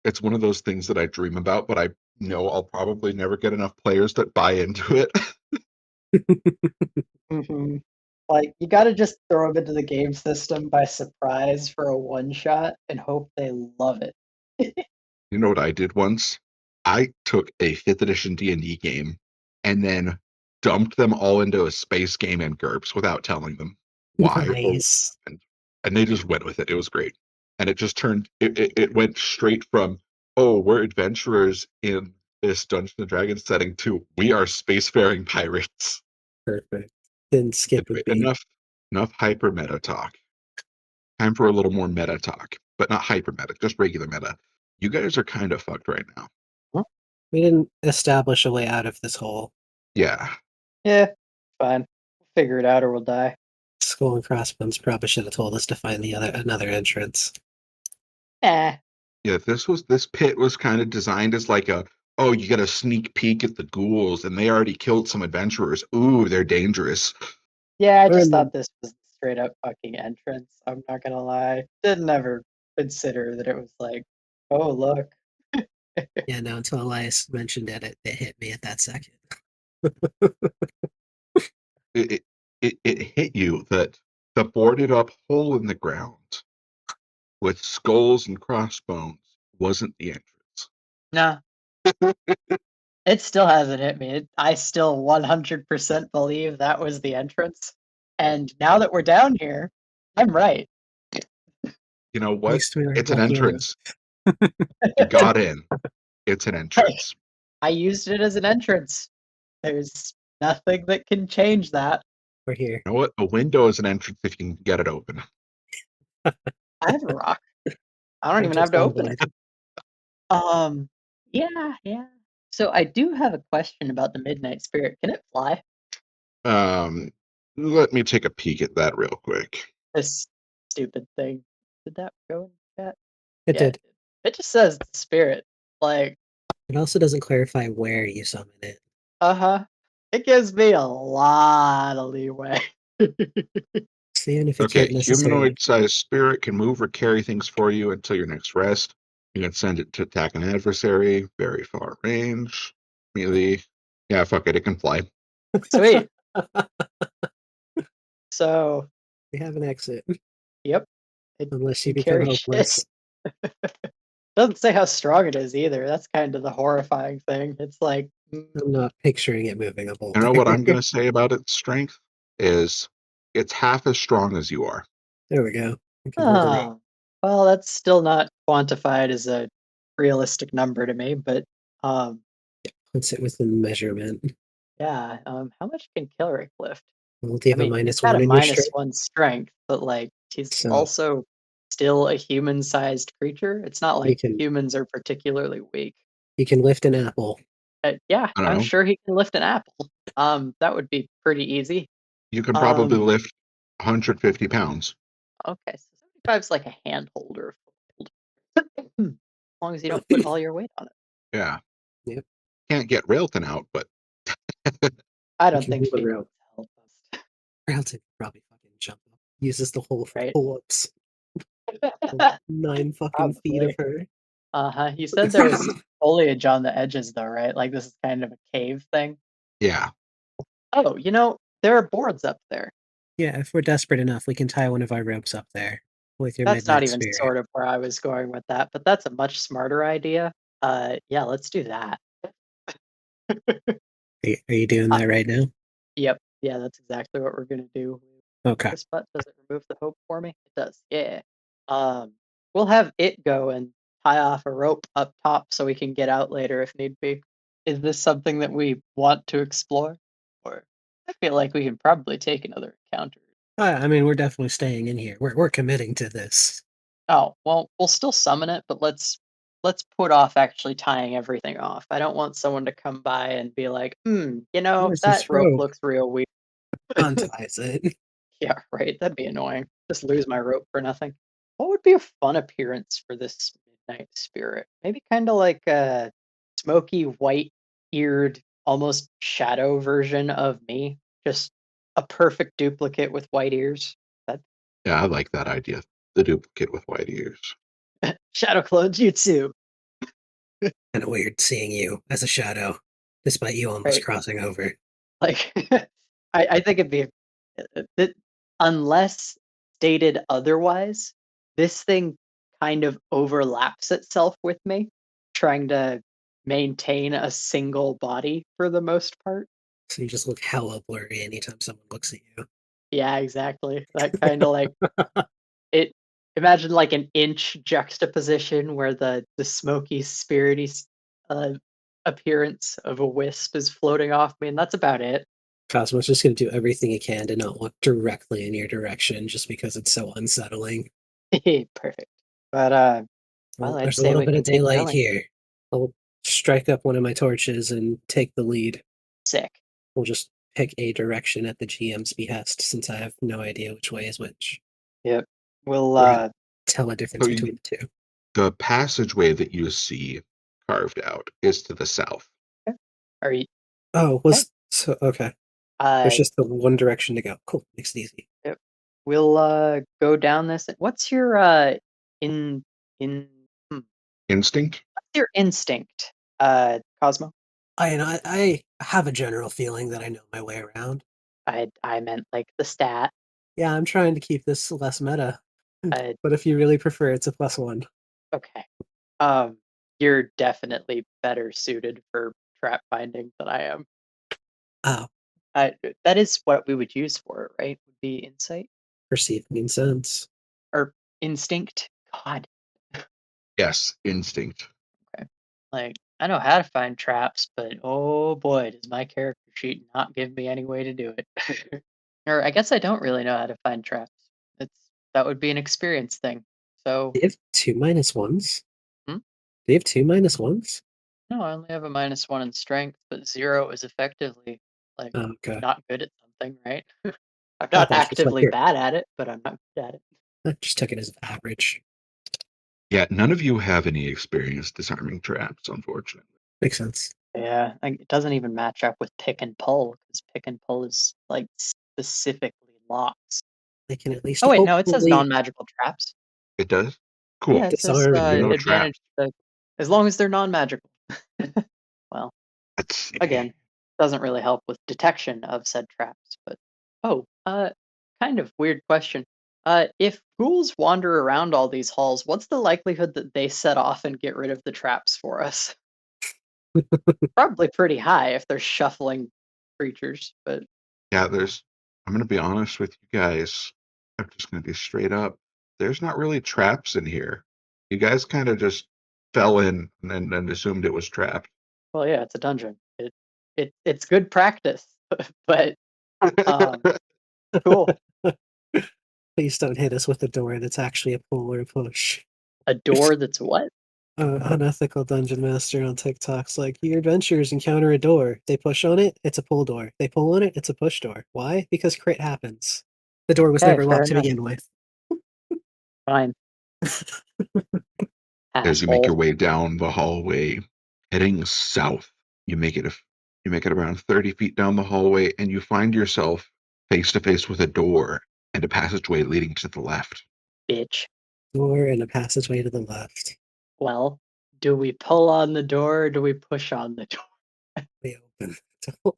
It's one of those things that I dream about, but I know I'll probably never get enough players that buy into it. Hmm. Like, you gotta just throw them into the game system by surprise for a one shot and hope they love it. You know what I did once? I took a 5th edition D&D game and then dumped them all into a space game and GURPS without telling them why or what Nice. happened. And they just went with it. It was great. And it just it went straight from, oh, we're adventurers in this Dungeons and Dragons setting to we are spacefaring pirates. Perfect. Didn't skip a Anyway, beat. enough hyper meta talk. Time for a little more meta talk, but not hyper meta, just regular meta. You guys are kind of fucked right now. We didn't establish a way out of this hole. Yeah. Yeah, fine. We'll figure it out or we'll die. Skull and Crossbones probably should have told us to find another entrance. Eh. Yeah, this pit was kind of designed as like a, oh, you get a sneak peek at the ghouls and they already killed some adventurers. Ooh, they're dangerous. Yeah, I We're just in the thought this was straight up fucking entrance. I'm not gonna lie. Didn't ever consider that it was like, oh look. Yeah, no, until Elias mentioned it hit me at that second. It it hit you that the boarded up hole in the ground with skulls and crossbones wasn't the entrance. Nah, it still hasn't hit me. I still 100% believe that was the entrance. And now that we're down here, I'm right. You know At what? least we were It's an lucky enough. entrance. You got in. It's an Hey, entrance. I used it as an entrance. There's nothing that can change that. We're here. You know what? A window is an entrance if you can get it open. I have a rock. I don't I'm even have just to gonna open it. avoid. Yeah, yeah. So I do have a question about the Midnight Spirit. Can it fly? Um, Let me take a peek at that real quick. This stupid thing. Did that go in chat? It Yeah, did. it did. It just says spirit. Like, It also doesn't clarify where you summon it. uh-huh. It gives me a lot of leeway. So even if you Okay, can't necessarily, humanoid-sized spirit can move or carry things for you until your next rest. You can send it to attack an adversary, very far range, melee. Yeah, fuck it, it can fly. Sweet. So, we have an exit, yep. It unless you can become carry shit. hopeless. Doesn't say how strong it is either. That's kind of the horrifying thing. It's like, I'm not picturing it moving a You know boulder. what I'm going to say about its strength is it's half as strong as you are. There we go. We can hold a rope. oh, well, that's still not quantified as a realistic number to me, but Puts it within measurement. yeah, how much can Killerick lift? Well, do you I have a mean, he's minus got one a in your strength? -1 strength, but like he's So also still a human-sized creature. It's not you like can humans are particularly weak. lift an apple. Yeah, I don't I'm know. sure he can lift an apple. That would be pretty easy. You can probably Um, lift 150 pounds. okay, so 75 is like a hand holder. As long as you don't put all your weight on it. Yeah. Yep. Can't get Railton out, but I You don't can think hold a she rope. help us. Railton can probably fucking jump up. Uses the hole for Right? pull-ups. 9 fucking feet of Probably. her. Uh-huh. You said there was foliage on the edges though, right? Like this is kind of a cave thing. yeah. Oh, there are boards up there. Yeah, if we're desperate enough, we can tie one of our ropes up there with your That's not midnight even spirit. sort of where I was going with that, but that's a much smarter idea. Yeah, let's do that. Are you doing Uh, that right now? yep. Yeah, that's exactly what we're gonna do. Okay. This button, does it remove the hope for me? It does. Yeah. We'll have it go and tie off a rope up top so we can get out later if need be. Is this something that we want to explore? Or I feel like we can probably take another encounter. I mean, we're definitely staying in here. We're committing to this. Oh, well, we'll still summon it, but let's let's put off actually tying everything off. I don't want someone to come by and be like, Where's that this rope rope? looks real weird. Unties it. Yeah, right. That'd be annoying. Just lose my rope for nothing. What would be a fun appearance for this midnight spirit? Maybe kind of like a smoky, white-eared, almost shadow version of me. Just a perfect duplicate with white ears. That Yeah, I like that idea. The duplicate with white ears. shadow clone jutsu, Kind of weird seeing you as a shadow, despite you almost right? crossing over. Like, I think it'd be that unless stated otherwise, this thing kind of overlaps itself with me, trying to maintain a single body for the most part. So you just look hella blurry anytime someone looks at you. Yeah, exactly. That kind of like it. Imagine like an inch juxtaposition where the smoky, spirity uh, appearance of a wisp is floating off me, and that's about it. Cosmo's just going to do everything he can to not look directly in your direction just because it's so unsettling. Perfect. But well, Well, I'd there's a say little we bit can of get daylight going. here. I'll strike up one of my torches and take the lead. Sick. We'll just pick a direction at the GM's behest since I have no idea which way is which. Yep. We'll Or tell a difference So between the two. the passageway that you see carved out is to the south. are you Oh, okay? was so okay. There's Uh just the one direction to go. Cool, makes it easy. yep. We'll go down this. What's your in in what's Instinct? your instinct, Cosmo? I have a general feeling that I know my way around. I meant like the stat. Yeah, I'm trying to keep this less meta. Uh But if you really prefer, it's a +1. okay. Um you're definitely better suited for trap finding than I am. Oh, That is what we would use for it, right? Would be insight perceiving sense. or instinct. God. Yes, instinct. Okay. Like, I know how to find traps, but oh boy, does my character sheet not give me any way to do it. Or I guess I don't really know how to find traps. That would be an experience thing. So, Do you have two -1s? hmm? Do you have two -1s? No, I only have a -1 in strength, but 0 is effectively like Oh, okay. not good at something, right? I'm I not thought you just like actively here. bad at it, but I'm not good at it. I just took it as average. Yeah, none of you have any experience disarming traps, unfortunately. Makes sense. Yeah, like, it doesn't even match up with pick and pull because pick and pull is like specifically locks. I can at least Oh wait, no, it says hopefully non-magical traps. It does? Yeah, Cool. it says disarm So no you. trap. advantage as long as they're non-magical. Well, Let's see. again, doesn't really help with detection of said traps, but oh, kind of weird question. If ghouls wander around all these halls, what's the likelihood that they set off and get rid of the traps for us? Probably pretty high if they're shuffling creatures, but Yeah, I'm going to be honest with you guys. I'm just going to be straight up. There's not really traps in here. You guys kind of just fell in and assumed it was trapped. well, yeah, it's a dungeon. It's good practice, but um, cool. Please don't hit us with a door that's actually a pull or a push. A door that's what? Unethical dungeon master on TikTok's like, your adventurers encounter a door. They push on it, it's a pull door. They pull on it, it's a push door. Why? Because crit happens. The door was Okay, never fair locked to enough. begin with. Fine, As you make your asshole. way down the hallway, heading south, you make it you make it around 30 feet down the hallway, and you find yourself face to face with a door and a passageway leading to the left. Bitch. Door and a passageway to the left. Well, do we pull on the door or do we push on the door? We open.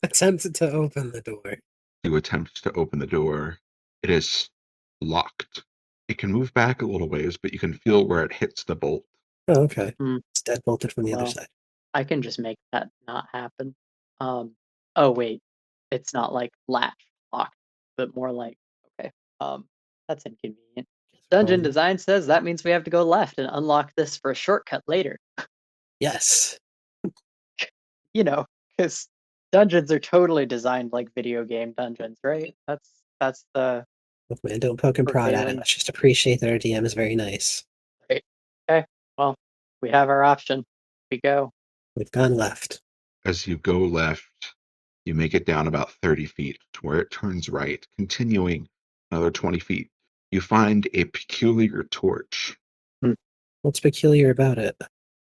Attempted to open the door. You attempt to open the door. It is locked. It can move back a little ways, but you can feel where it hits the bolt. Oh, okay. Hmm, It's deadbolted from the other well, side. I can just make that not happen. Oh wait, it's not like latch locked, but more like okay. That's inconvenient. Dungeon Rolling. design says that means we have to go left and unlock this for a shortcut later. Yes. You know, because dungeons are totally designed like video game dungeons, right? That's the Look, man, don't poke and prod at it. prevailing Let's just appreciate that our DM is very nice. right. Okay, well, We have our option. We go. We've gone left. As you go left, you make it down about 30 feet to where it turns right, continuing another 20 feet. You find a peculiar torch. What's peculiar about it?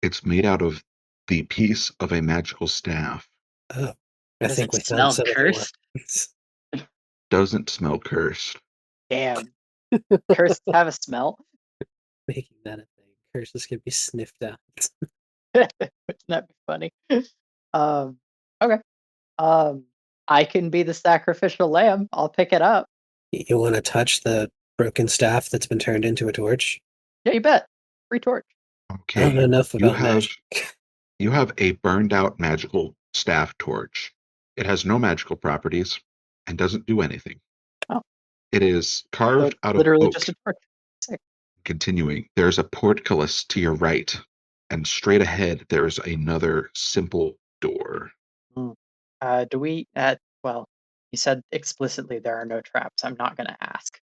It's made out of the piece of a magical staff. Oh, I Does think it we found smell some of the cursed? ones. Doesn't smell cursed. Damn. Curses have a smell. Making that a thing. Curses can be sniffed out. Wouldn't that be funny? Okay. I can be the sacrificial lamb. I'll pick it up. You want to touch the broken staff that's been turned into a torch? Yeah, you bet. Free torch. I don't know Okay. enough You about have magic. you have a burned out magical staff torch. It has no magical properties and doesn't do anything. Oh, It is so carved it's out of literally oak. just a torch. Sick. Continuing, there's a portcullis to your right, and straight ahead there is another simple door. Mm. Do we? Well, you said explicitly there are no traps. I'm not going to ask.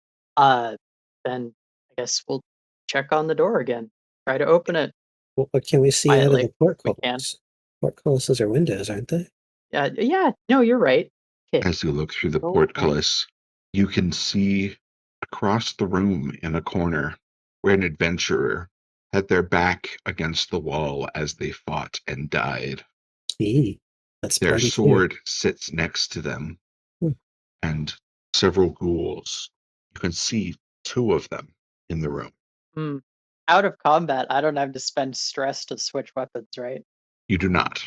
Then I guess we'll check on the door again. Try to open it What can we see out of quietly. the If we can. portcullis? Portcullises are windows, aren't they? Yeah. No, you're right. Okay. As you look through the Go right. portcullis, you can see across the room in a corner where an adventurer had their back against the wall as they fought and died. Eee, that's Their pretty cute. sword sits next to them, Hmm. and several ghouls. You can see two of them in the room. Hmm. Out of combat, I don't have to spend stress to switch weapons, right? You do not.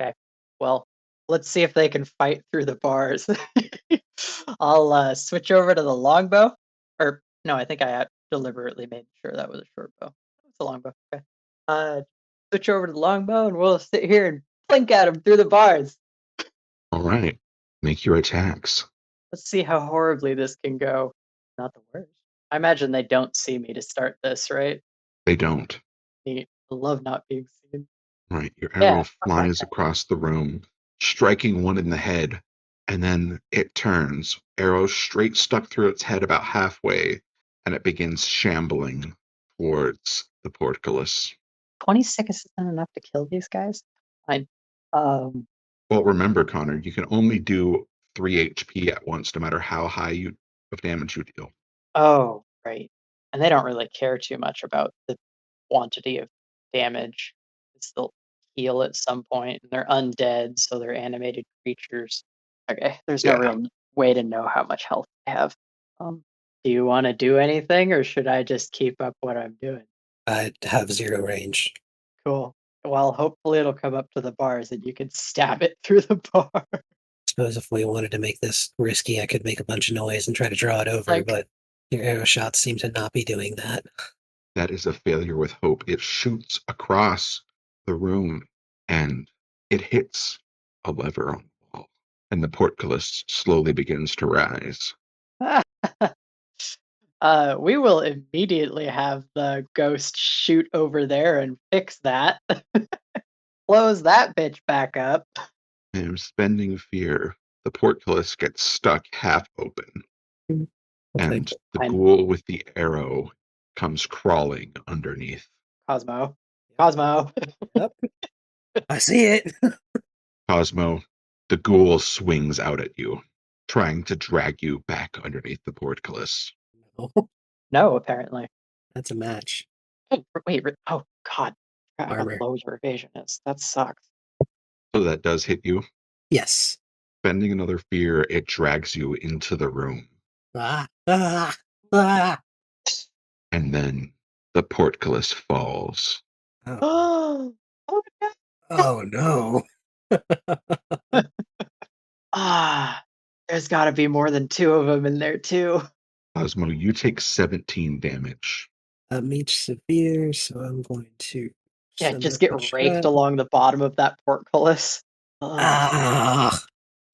Okay. Well, let's see if they can fight through the bars. I'll switch over to the longbow. Or no, I think I deliberately made sure that was a short bow. It's a longbow. Okay. Uh, switch over to the longbow, and we'll sit here and blink at them through the bars. All right. Make your attacks. Let's see how horribly this can go. Not the worst. I imagine they don't see me to start this, right? They don't. Neat. I love not being seen. Right. Your Yeah. arrow flies across the room, striking one in the head, and then it turns. Arrow straight stuck through its head about halfway, and it begins shambling towards the portcullis. 26 isn't enough to kill these guys. Fine. Um, Well, remember, Connor, you can only do 3 HP at once, no matter how high of damage you deal. oh, right. And they don't really care too much about the quantity of damage. It's they'll heal at some point, and they're undead, so they're animated creatures. Okay, there's no Yeah. real way to know how much health I have. Do you want to do anything, or should I just keep up what I'm doing? I have 0 range. Cool. Well, hopefully it'll come up to the bars and you can stab it through the bar. Suppose if we wanted to make this risky, I could make a bunch of noise and try to draw it over, Like, but your arrow shots seem to not be doing that. That is a failure with hope. It shoots across the room and it hits a lever on the wall, and the portcullis slowly begins to rise. we will immediately have the ghost shoot over there and fix that. Close that bitch back up. And spending fear, the portcullis gets stuck half open, I'll and take it. the Fine. ghoul with the arrow comes crawling underneath. Cosmo. Cosmo. Yep. I see it. Cosmo, the ghoul swings out at you, trying to drag you back underneath the portcullis. No, No, apparently. that's a match. Oh, wait. Oh, God. I forgot how Armor. low your evasion is. That sucks. So that does hit you. Yes. Spending another fear, it drags you into the room. Ah, ah, ah. And then the portcullis falls. Oh, Oh, no. oh no. Ah, there's got to be more than two of them in there, too. Cosmo, you take 17 damage. Meets severe, so I'm going to Yeah, send just up get a raked shot. along the bottom of that portcullis. Ah!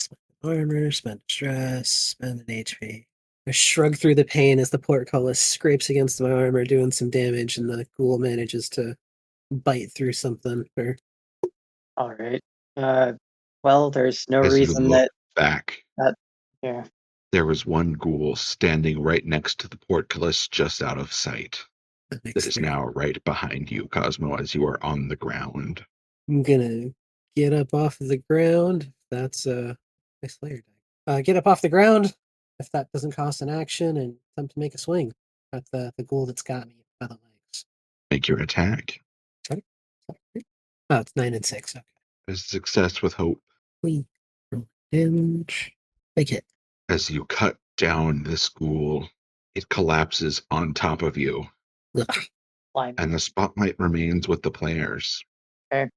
Spend armor, spend stress, spend an HP. I shrug through the pain as the portcullis scrapes against my armor, doing some damage, and the ghoul manages to bite through something. Or All right. Well, there's no As you reason look back, that yeah. there was one ghoul standing right next to the portcullis just out of sight. That that makes is 3. now right behind you, Cosmo, as you are on the ground. I'm gonna get up off of the ground. That's my Slayer die. Get up off the ground if that doesn't cost an action, and attempt to make a swing at the ghoul that's got me by the legs. Make your attack. Sorry? Sorry. Oh, it's 9 and 6. Okay. As success with hope. We roll damage. Take it. As you cut down this ghoul, it collapses on top of you, Ugh, Slimy. and the spotlight remains with the players. Okay.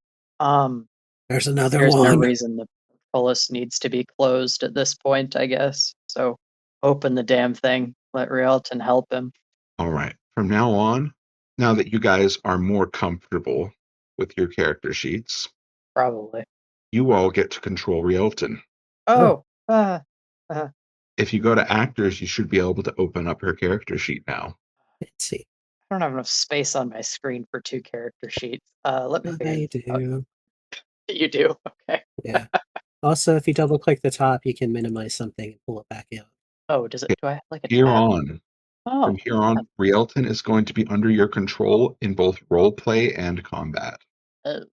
there's another There's no one. reason the portcullis needs to be closed at this point, I guess. So open the damn thing. Let Rialton help him. All right. From now on, now that you guys are more comfortable with your character sheets, Probably. you all get to control Rielton. Oh, If you go to actors, you should be able to open up her character sheet now. Let's see. I don't have enough space on my screen for 2 character sheets. Let me figure I this out. do. You do? Okay. Yeah. Also, if you double click the top, you can minimize something and pull it back out. Oh, does it? Do I have like a Here tab? on, Oh, from here on, Rielton is going to be under your control in both role play and combat.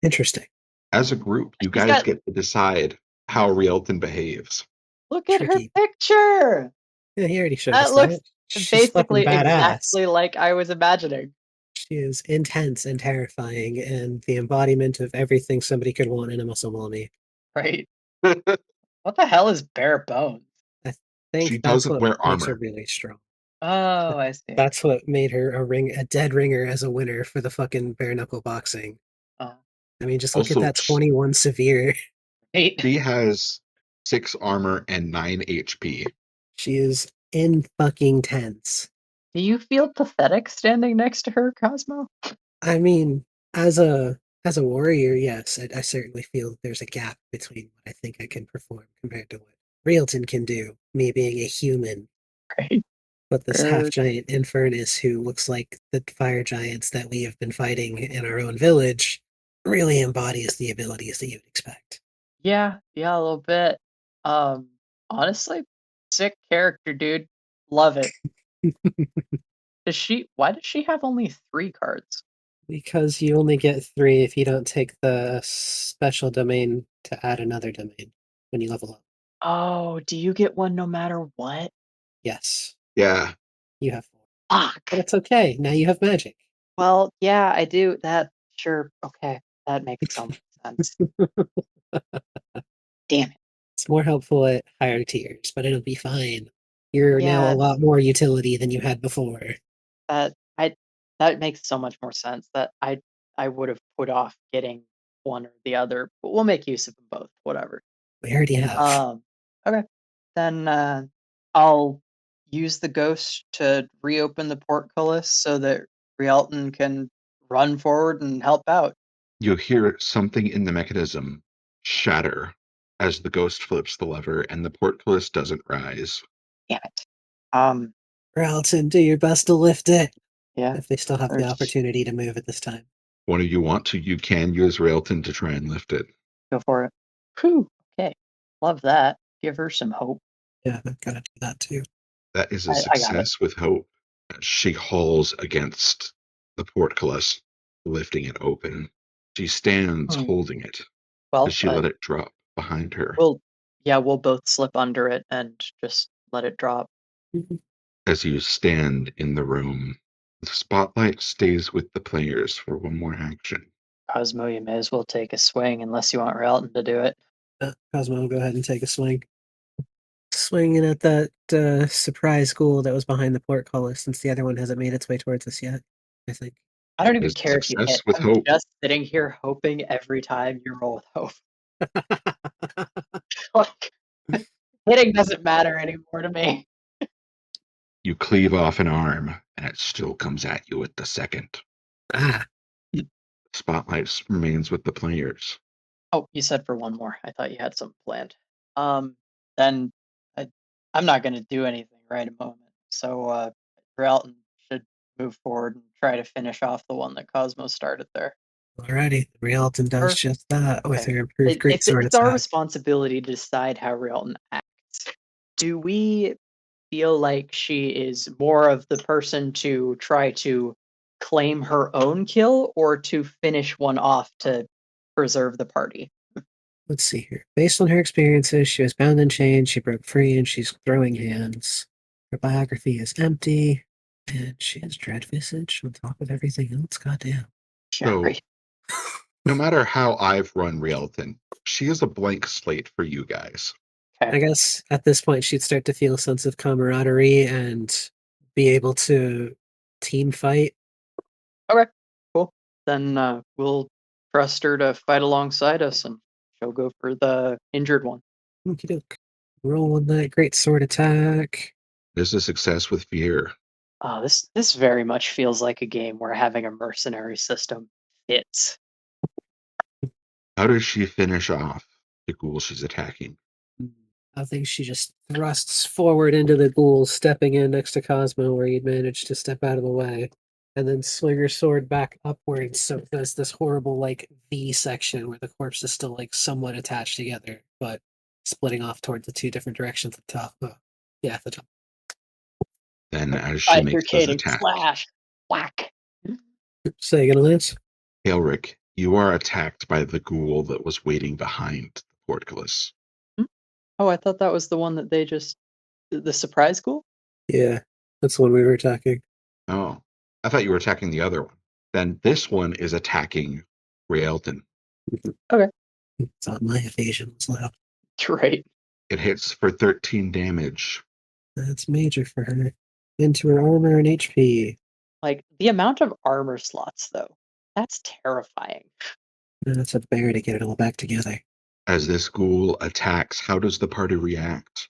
Interesting. As a group, you She's guys got. get to decide how Rielton behaves. Look at her Tricky. picture. Yeah, he already showed That us looks that. She's fucking basically badass. exactly like I was imagining. She is intense and terrifying, and the embodiment of everything somebody could want in a muscle mommy. Right? What the hell is bare bones? I think She that's doesn't what wear makes her armor. really strong. Oh, I see. That's what made her a dead ringer as a winner for the fucking bare knuckle boxing. Oh, I mean, just look at Also, that 21 severe. right. she has 6 armor and 9 HP. She is in fucking tense. Do you feel pathetic standing next to her, Cosmo? I mean, as a warrior, yes, I certainly feel that there's a gap between what I think I can perform compared to what Rielton can do, me being a human. Right. But this half Er, giant Infernus who looks like the fire giants that we have been fighting in our own village really embodies the abilities that you would expect. yeah, a little bit. Honestly, sick character, dude. Love it. Why does she have only 3 cards? Because you only get 3 if you don't take the special domain to add another domain when you level up. Oh, do you get one no matter what? Yes, Yeah. you have 4. Fuck. But it's okay. Now you have magic. Well, yeah, I do. That sure. Okay, that makes so much sense. Damn it. It's more helpful at higher tiers, but it'll be fine. You're now a Yeah, lot more utility than you had before. that I that makes so much more sense. That I would have put off getting one or the other, but we'll make use of them both. Whatever. We already have. Okay. Then I'll use the ghost to reopen the portcullis so that Rialton can run forward and help out. You hear something in the mechanism shatter as the ghost flips the lever and the portcullis doesn't rise. Damn it. Um, Ralton, do your best to lift it. yeah. If they still have the There's opportunity to move at this time. One of you want to, you can use Railton to try and lift it. Go for it. Whew. Okay. Love that. Give her some hope. Yeah, I've got to do that too. That is a I got it. success with hope. She hauls against the portcullis, lifting it open. She stands Hmm. holding it Well, as she let it drop behind her. we'll both slip under it and just let it drop. Mhm. As you stand in the room, the spotlight stays with the players for one more action. Cosmo, you may as well take a swing unless you want Rialton to do it. Cosmo, go ahead and take a swing. Swinging at that surprise ghoul that was behind the portcullis, since the other one hasn't made its way towards us yet, I think. I don't even Is care if you success hit. with I'm hope. just sitting here hoping every time you roll with hope. Like, hitting doesn't matter anymore to me. You cleave off an arm, and it still comes at you at the second. Ah, Spotlight remains with the players. Oh, you said for one more. I thought you had something planned. Then I'm not going to do anything right at the moment. So Rialton should move forward and try to finish off the one that Cosmo started there. alrighty. Rialton does Or just that with okay, her improved greatsword it's our attack. responsibility to decide how Rialton acts. Do we feel like she is more of the person to try to claim her own kill or to finish one off to preserve the party? Let's see here. Based on her experiences, she was bound and chained, she broke free, and she's throwing hands. Her biography is empty, and she has dread visage on top of everything else. Goddamn. Yeah, So right. no matter how I've run Rielton, she is a blank slate for you guys. I guess at this point she'd start to feel a sense of camaraderie and be able to team fight. Okay, cool. Then we'll trust her to fight alongside us, and she'll go for the injured one. Okie doke. Roll on that great sword attack. This is success with fear. Oh, this very much feels like a game where having a mercenary system fits. How does she finish off the ghoul she's attacking? I think she just thrusts forward into the ghoul, stepping in next to Cosmo where he'd managed to step out of the way, and then swing her sword back upwards. So there's this horrible like V section where the corpse is still like somewhat attached together, but splitting off towards the two different directions at the top. Yeah, at the top. Then, as she makes those Bifurcating attacks, slash whack. So you gonna Lance? Elric, you are attacked by the ghoul that was waiting behind the portcullis. Oh, I thought that was the one that they just the surprise ghoul. Yeah, that's the one we were attacking. Oh, I thought you were attacking the other one. Then this one is attacking Rielton. Okay, It's on my evasion slab. great. It hits for 13 damage. That's major for her. Into her armor and HP. Like the amount of armor slots, though, that's terrifying. And it's a bear to get it all back together. As this ghoul attacks, how does the party react?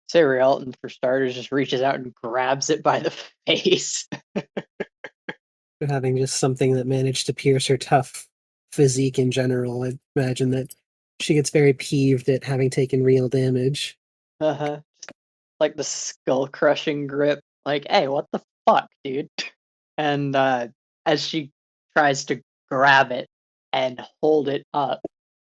Say Elton, for starters, just reaches out and grabs it by the face. For having just something that managed to pierce her tough physique in general, I imagine that she gets very peeved at having taken real damage. Uh-huh. Like the skull crushing grip. Like, hey, what the fuck, dude? And as she tries to grab it and hold it up,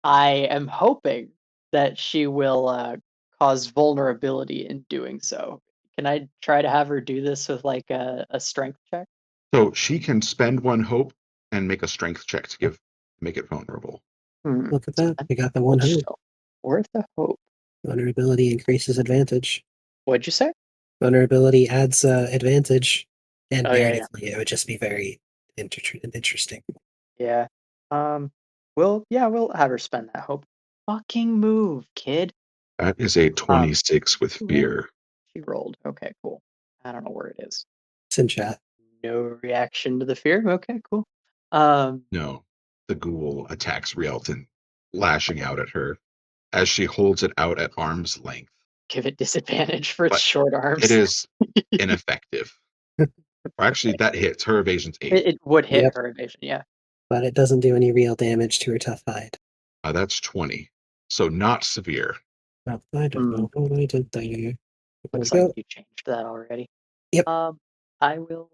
I am hoping that she will cause vulnerability in doing so. Can I try to have her do this with like a strength check? So she can spend one hope and make a strength check to make it vulnerable. Look at that. We got the one hope. So, worth a hope. Vulnerability increases advantage. What'd you say? Vulnerability adds advantage. And Oh yeah, narratively, it would just be very interesting. yeah. We'll have her spend that hope. Fucking move, kid. That is a 26 with Ooh, fear. she rolled. Okay, cool. I don't know where it is. It's in chat. No reaction to the fear. Okay, cool. Um, No, the ghoul attacks Rielton, lashing out at her as she holds it out at arm's length. give it disadvantage for its But short arms. it is ineffective. Actually, that hits. Her evasion's 8. It would hit Yep. her evasion, yeah. But it doesn't do any real damage to her tough hide. That's 20. So not severe. Oh, I don't know what I did there. Looks like you changed that already. Yep. I will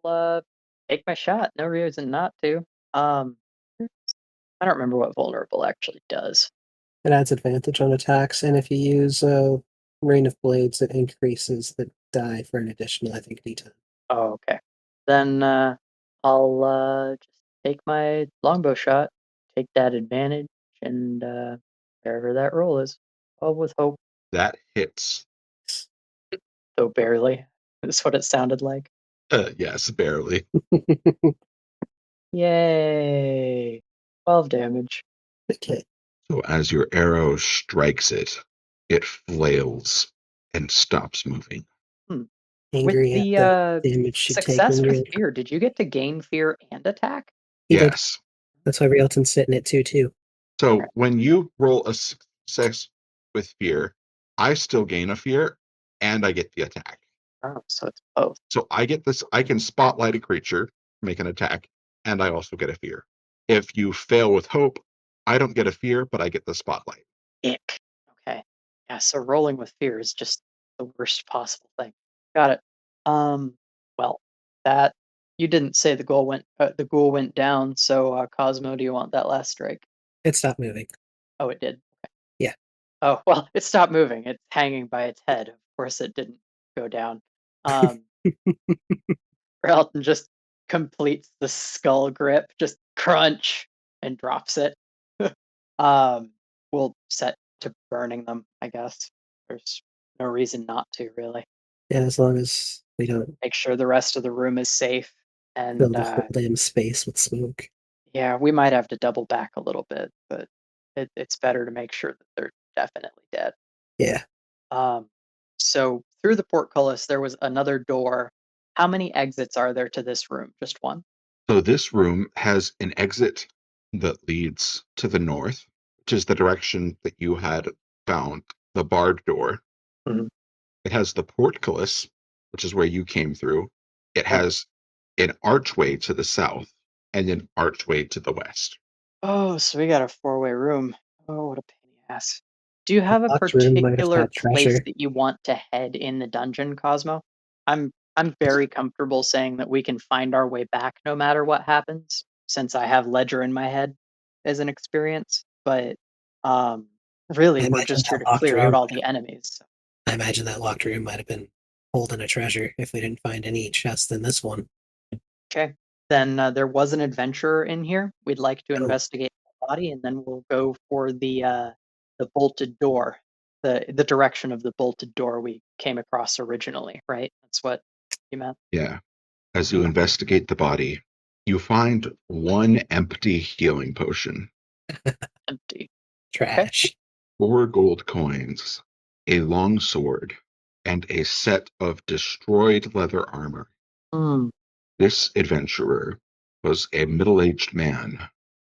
take my shot. No reason not to. I don't remember what vulnerable actually does. It adds advantage on attacks, and if you use Rain of Blades, it increases the die for an additional, I think, d10. Oh, okay. Then I'll just take my longbow shot, take that advantage, and wherever that roll is. Oh, with hope. That hits. Though barely. That's what it sounded like. Yes, barely. Yay! 12 damage. Okay. So as your arrow strikes it, it flails and stops moving. With Angry the at the damage she'd success taken. with fear, did you get to gain fear and attack? He did. Yes. That's why Rielton's sitting at 2-2. So when you roll a success with fear, I still gain a fear and I get the attack. Oh, so it's both. So I get this, I can spotlight a creature, make an attack, and I also get a fear. If you fail with hope, I don't get a fear, but I get the spotlight. Ick. Okay. Yeah, so rolling with fear is just the worst possible thing. Got it. Well, that you didn't say the ghoul went down, so Cosmo, do you want that last strike? It stopped moving. Oh, it did. Okay. Yeah. Oh, well, it stopped moving. It's hanging by its head. Of course it didn't go down. Elton just completes the skull grip, just crunch, and drops it. um, we'll set to burning them, I guess. There's no reason not to, really. Yeah, as long as we don't Make sure the rest of the room is safe. fill And the whole damn space with smoke. yeah, we might have to double back a little bit, but it's better to make sure that they're definitely dead. Yeah. Um, so through the portcullis, there was another door. How many exits are there to this room? Just one? So this room has an exit that leads to the north, which is the direction that you had found the barred door. Mhm. It has the portcullis, which is where you came through. It Yep. has an archway to the south and an archway to the west. Oh, so we got a four-way room. Oh, what a pain in the ass. Do you have a Locked room might have particular had place treasure. that you want to head in the dungeon, Cosmo? I'm very comfortable saying that we can find our way back no matter what happens, since I have Ledger in my head as an experience. But really, I we're imagine just here that to locked clear out room. all the enemies. I imagine that locked room might have been holding a treasure if we didn't find any chests in this one. Okay. Then there was an adventurer in here. We'd like to Oh, investigate the body, and then we'll go for the bolted door, the direction of the bolted door we came across originally. Right? That's what you meant. Yeah. As you investigate the body, you find one empty healing potion, Empty. Okay. trash. 4 gold coins, a long sword, and a set of destroyed leather armor. Hmm. This adventurer was a middle-aged man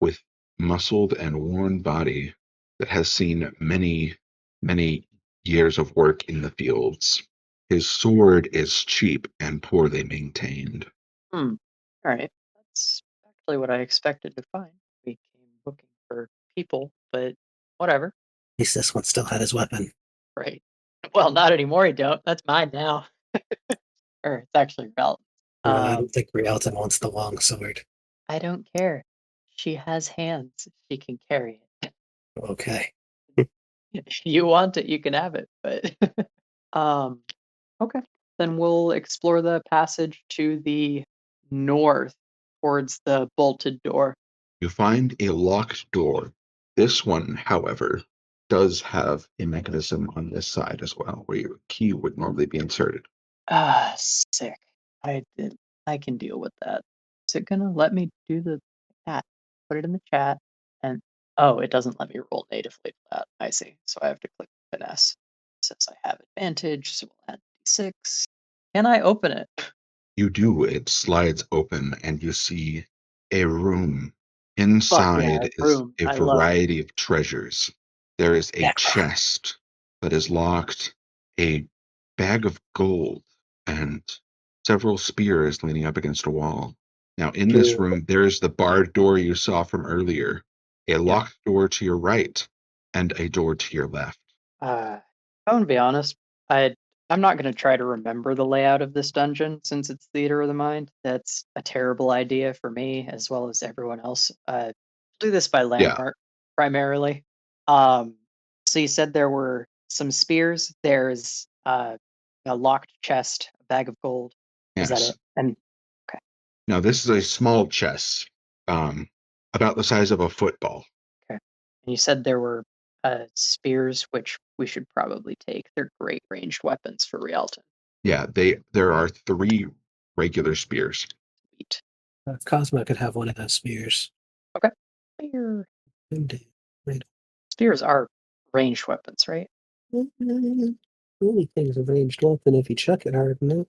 with muscled and worn body that has seen many, many years of work in the fields. His sword is cheap and poorly maintained. Hmm. All right. That's actually what I expected to find. We came looking for people, but whatever. At least this one still had his weapon. Right. Well, not anymore. You don't. That's mine now. Or it's actually Rel. No, I don't Um, think Rialton wants the long sword. I don't care. She has hands. She can carry it. Okay. If you want it, you can have it. But um, okay. Then we'll explore the passage to the north towards the bolted door. You find a locked door. This one, however, does have a mechanism on this side as well, where your key would normally be inserted. Ah, sick. I did. I can deal with that. Is it gonna let me do the chat? Put it in the chat, and oh, it doesn't let me roll natively for that. I see. So I have to click finesse. Since I have advantage, so we'll add d6. Can I open it? You do, it slides open, and you see a room. Fuck yeah, Inside is room. a I love it. variety of treasures. There is a Yeah. chest that is locked, a bag of gold, and several spears leaning up against a wall. Now, in this Do room, there is the barred door you saw from earlier, a Yep. locked door to your right, and a door to your left. I'm gonna be honest. I I'm not gonna try to remember the layout of this dungeon since it's theater of the mind. That's a terrible idea for me as well as everyone else. Do this by Yeah, landmark primarily. Um, so you said there were some spears. There's a locked chest, a bag of gold. Is that yes. it? And okay, Now, this is a small chest, um, about the size of a football. okay. And you said there were spears, which we should probably take. They're great ranged weapons for Rialton. Yeah, there are 3 regular spears. Sweet. Cosmo could have one of those spears. Okay. Spear. Indeed. Right. Spears are ranged weapons, right? Anything's a ranged weapon if you chuck it hard enough.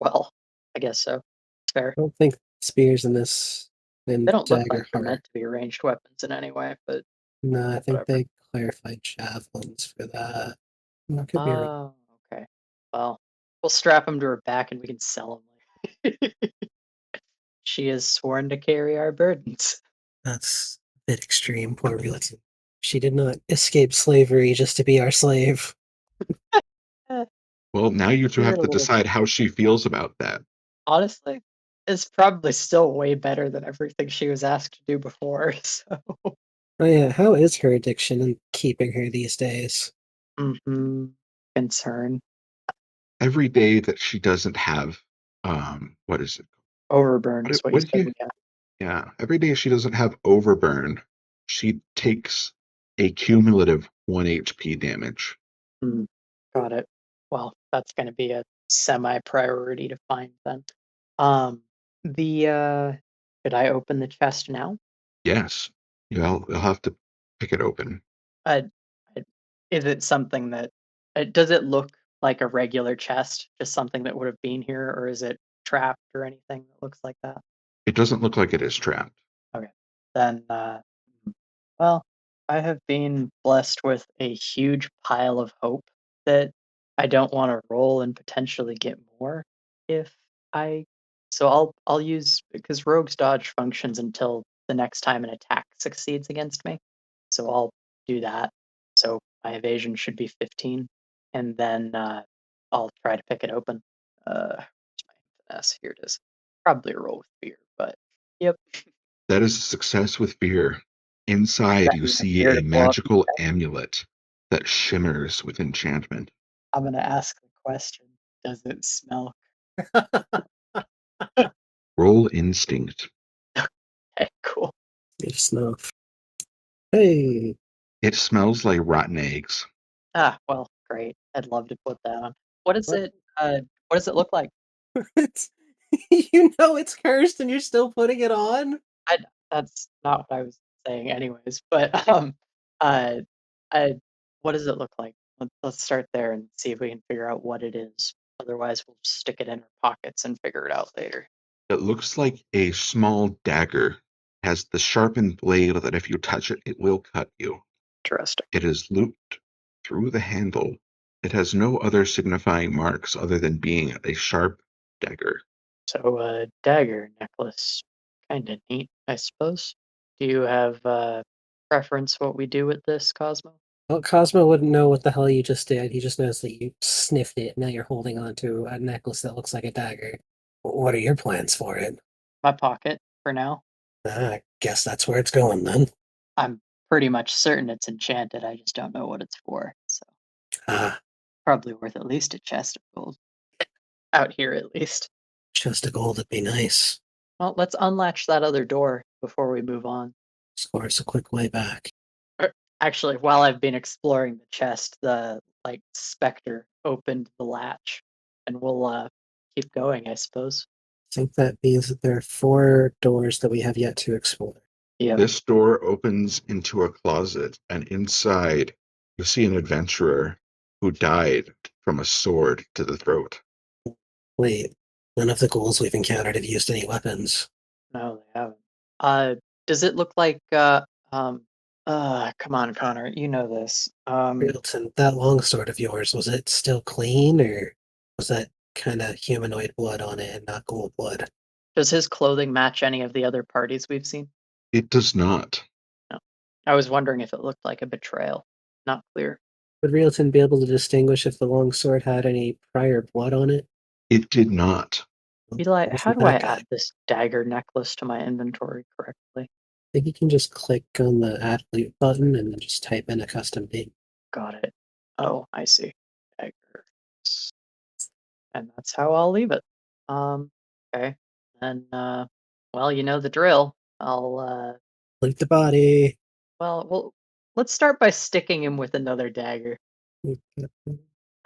Well, I guess so. Fair. I don't think spears in this They in don't look like Dagger they're are. meant to be ranged weapons in any way, but No, I think whatever. they clarified javelins for that. No, I could be wrong. Oh, okay. Well, we'll strap them to her back and we can sell them. She is sworn to carry our burdens. That's a bit extreme, poor Realism. She did not escape slavery just to be our slave. Eh, Well, now you two give have it a to little. decide how she feels about that. Honestly, it's probably still way better than everything she was asked to do before. So, Oh yeah, how is her addiction and keeping her these days? hmm concern. Every day that she doesn't have, what is it? Overburn is what you What do said you? we got. Yeah, every day she doesn't have overburn, she takes a cumulative 1 HP damage. Hmm, got it. Well, that's going to be a semi-priority to find then. Um, could I open the chest now? Yes, you'll have to pick it open. Uh, is it something that does it look like a regular chest, just something that would have been here, or is it trapped or anything that looks like that? It doesn't look like it is trapped. Okay, then, well, I have been blessed with a huge pile of hope that I don't want to roll and potentially get more if I. So I'll use because Rogue's dodge functions until the next time an attack succeeds against me. So I'll do that. So my evasion should be 15, and then I'll try to pick it open. Where's my finesse? Here it is. Probably a roll with fear, but yep. That is a success with fear. Inside, you Expecting my see fear a to blow up. magical amulet that shimmers with enchantment. I'm gonna ask the question: does it smell? Roll instinct. Okay, cool. Need snuff. Hey, It smells like rotten eggs. Ah, well, great. I'd love to put that on. What is what? it? What does it look like? It's, you know it's cursed and you're still putting it on? I That's not what I was saying, anyways. But uh, I what does it look like? Let's start there and see if we can figure out what it is. Otherwise, we'll just stick it in our pockets and figure it out later. It looks like a small dagger. Has the sharpened blade that if you touch it, it will cut you. Interesting. It is looped through the handle. It has no other signifying marks other than being a sharp dagger. So, dagger necklace, kind of neat, I suppose. Do you have preference what we do with this, Cosmo? Well, Cosmo wouldn't know what the hell you just did. He just knows that you sniffed it. Now you're holding on to a necklace that looks like a dagger. What are your plans for it? My pocket for now. I guess that's where it's going then. I'm pretty much certain it's enchanted. I just don't know what it's for. So Ah, probably worth at least a chest of gold. Out here, at least. chest of gold would be nice. Well, let's unlatch that other door before we move on. Scores a quick way back. Actually, while I've been exploring the chest, the specter opened the latch, and we'll keep going, I suppose. I think that means that there are 4 doors that we have yet to explore. Yep. This door opens into a closet, and inside you see an adventurer who died from a sword to the throat. Wait, none of the ghouls we've encountered have used any weapons. No, they haven't. Does it look like come on, Connor, you know this. Riddleton, that longsword of yours, was it still clean, or was that kind of humanoid blood on it and not ghoul blood? Does his clothing match any of the other parties we've seen? It does not. No. I was wondering if it looked like a betrayal. Not clear. Would Riddleton be able to distinguish if the longsword had any prior blood on it? It did not. Eli, how Wasn't do I that guy? add this dagger necklace to my inventory correctly? I think you can just click on the add loot button and then just type in a custom name. Got it. Oh, I see. Dagger. And that's how I'll leave it. Okay. And well, you know the drill. I'll Loot the body. well, let's start by sticking him with another dagger. Oh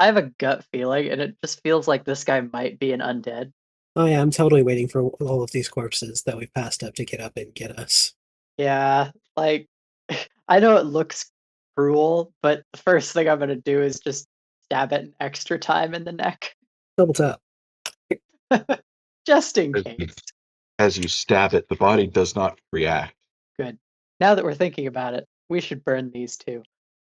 I have a gut feeling, and it just feels like this guy might be an undead. yeah, I'm totally waiting for all of these corpses that we've passed up to get up and get us. Yeah, like I know it looks cruel, but the first thing I'm gonna do is just stab it an extra time in the neck. Double tap. Just in As case. you, as you stab it, the body does not react. Good. Now that we're thinking about it, we should burn these too.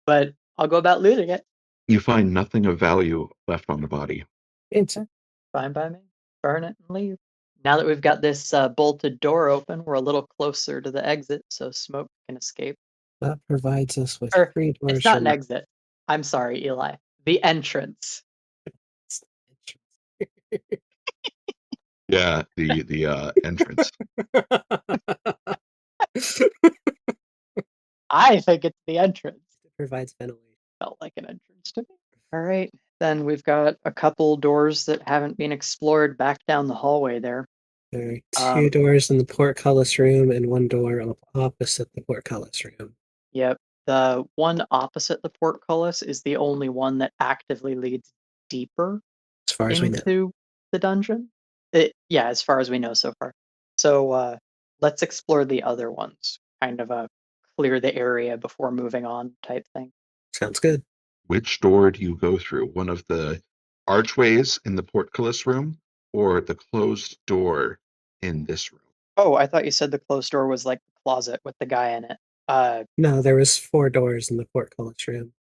But I'll go about looting it. You find nothing of value left on the body. Answer. Fine by me. Burn it and leave. Now that we've got this bolted door open, we're a little closer to the exit, so smoke can escape. That provides us with Or 3 doors it's not an from exit. I'm sorry, Eli. The entrance. Yeah, the entrance. I think it's the entrance. It provides ventilation. Felt like an entrance to me. All right. Then we've got a couple doors that haven't been explored back down the hallway there. There are Um, two doors in the portcullis room and one door opposite the portcullis room. Yep. The one opposite the portcullis is the only one that actively leads deeper As far as we know. into the dungeon. Yeah, as far as we know so far. So let's explore the other ones. Kind of a clear the area before moving on type thing. Sounds good. Which door do you go through? One of the archways in the portcullis room or the closed door in this room? Oh, I thought you said the closed door was like the closet with the guy in it. No, there was 4 doors in the portcullis room.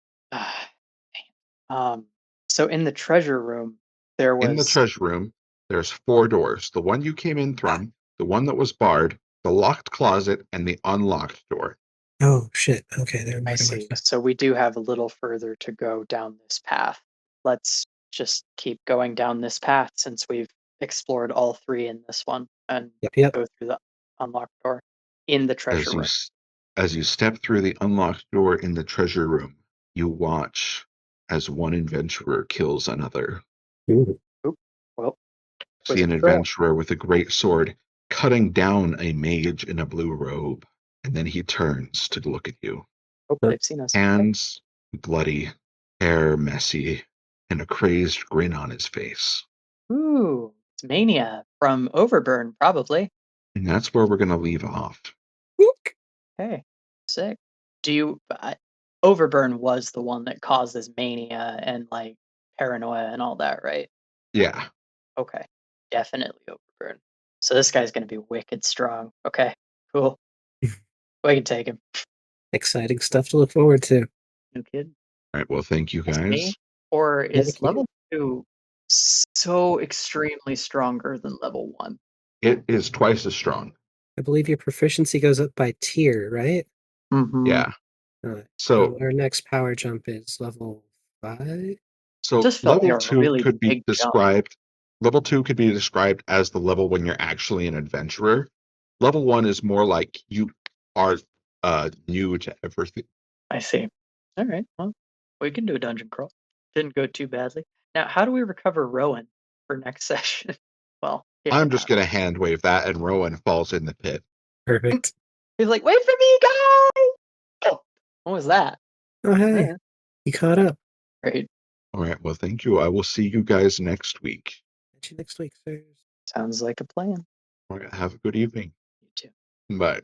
um, so in the treasure room, there In the was treasure room, there's 4 doors. The one you came in from, the one that was barred, the locked closet, and the unlocked door. Oh shit. Okay, there are I more doors see. now. So we do have a little further to go down this path. Let's just keep going down this path since we've explored all 3 in this one and Yep. go through the unlocked door in the treasure As you room. s- as you step through the unlocked door in the treasure room, you watch as one adventurer kills another. Ooh. Oop, well, See twist an throw. adventurer with a great sword cutting down a mage in a blue robe, and then he turns to look at you. Oh, Huh. they've seen us. Hands bloody, hair messy, and a crazed grin on his face. Ooh, it's Mania from Overburn, probably. And that's where we're going to leave off. Hey, sick. Do you? Overburn was the one that causes mania and like paranoia and all that, right? Yeah. Okay, definitely Overburn. So this guy's gonna be wicked strong. Okay, cool. We can take him. Exciting stuff to look forward to. No kid. All right. Well, thank you Just me? guys. Or is Thank you. level 2 so extremely stronger than level 1? It is twice as strong. I believe your proficiency goes up by tier, right? Mm-hmm. Yeah. So So our next power jump is level 5. so Just felt like level a 2 really could be big jump. described level 2 could be described as the level when you're actually an adventurer. Level 1 is more like you are new to everything. I see. All right. Well, we can do a dungeon crawl. Didn't go too badly. Now, how do we recover Rowan for next session? Well, if I'm it just happens. going to hand wave that and Rowan falls in the pit. Perfect. He's like, wait for me, guys! Oh, what was that? Oh, hey. Yeah. You caught up. Great. All right. Well, thank you. I will see you guys next week. Catch you next week, sirs. Sounds like a plan. All right. Have a good evening. You too. Bye.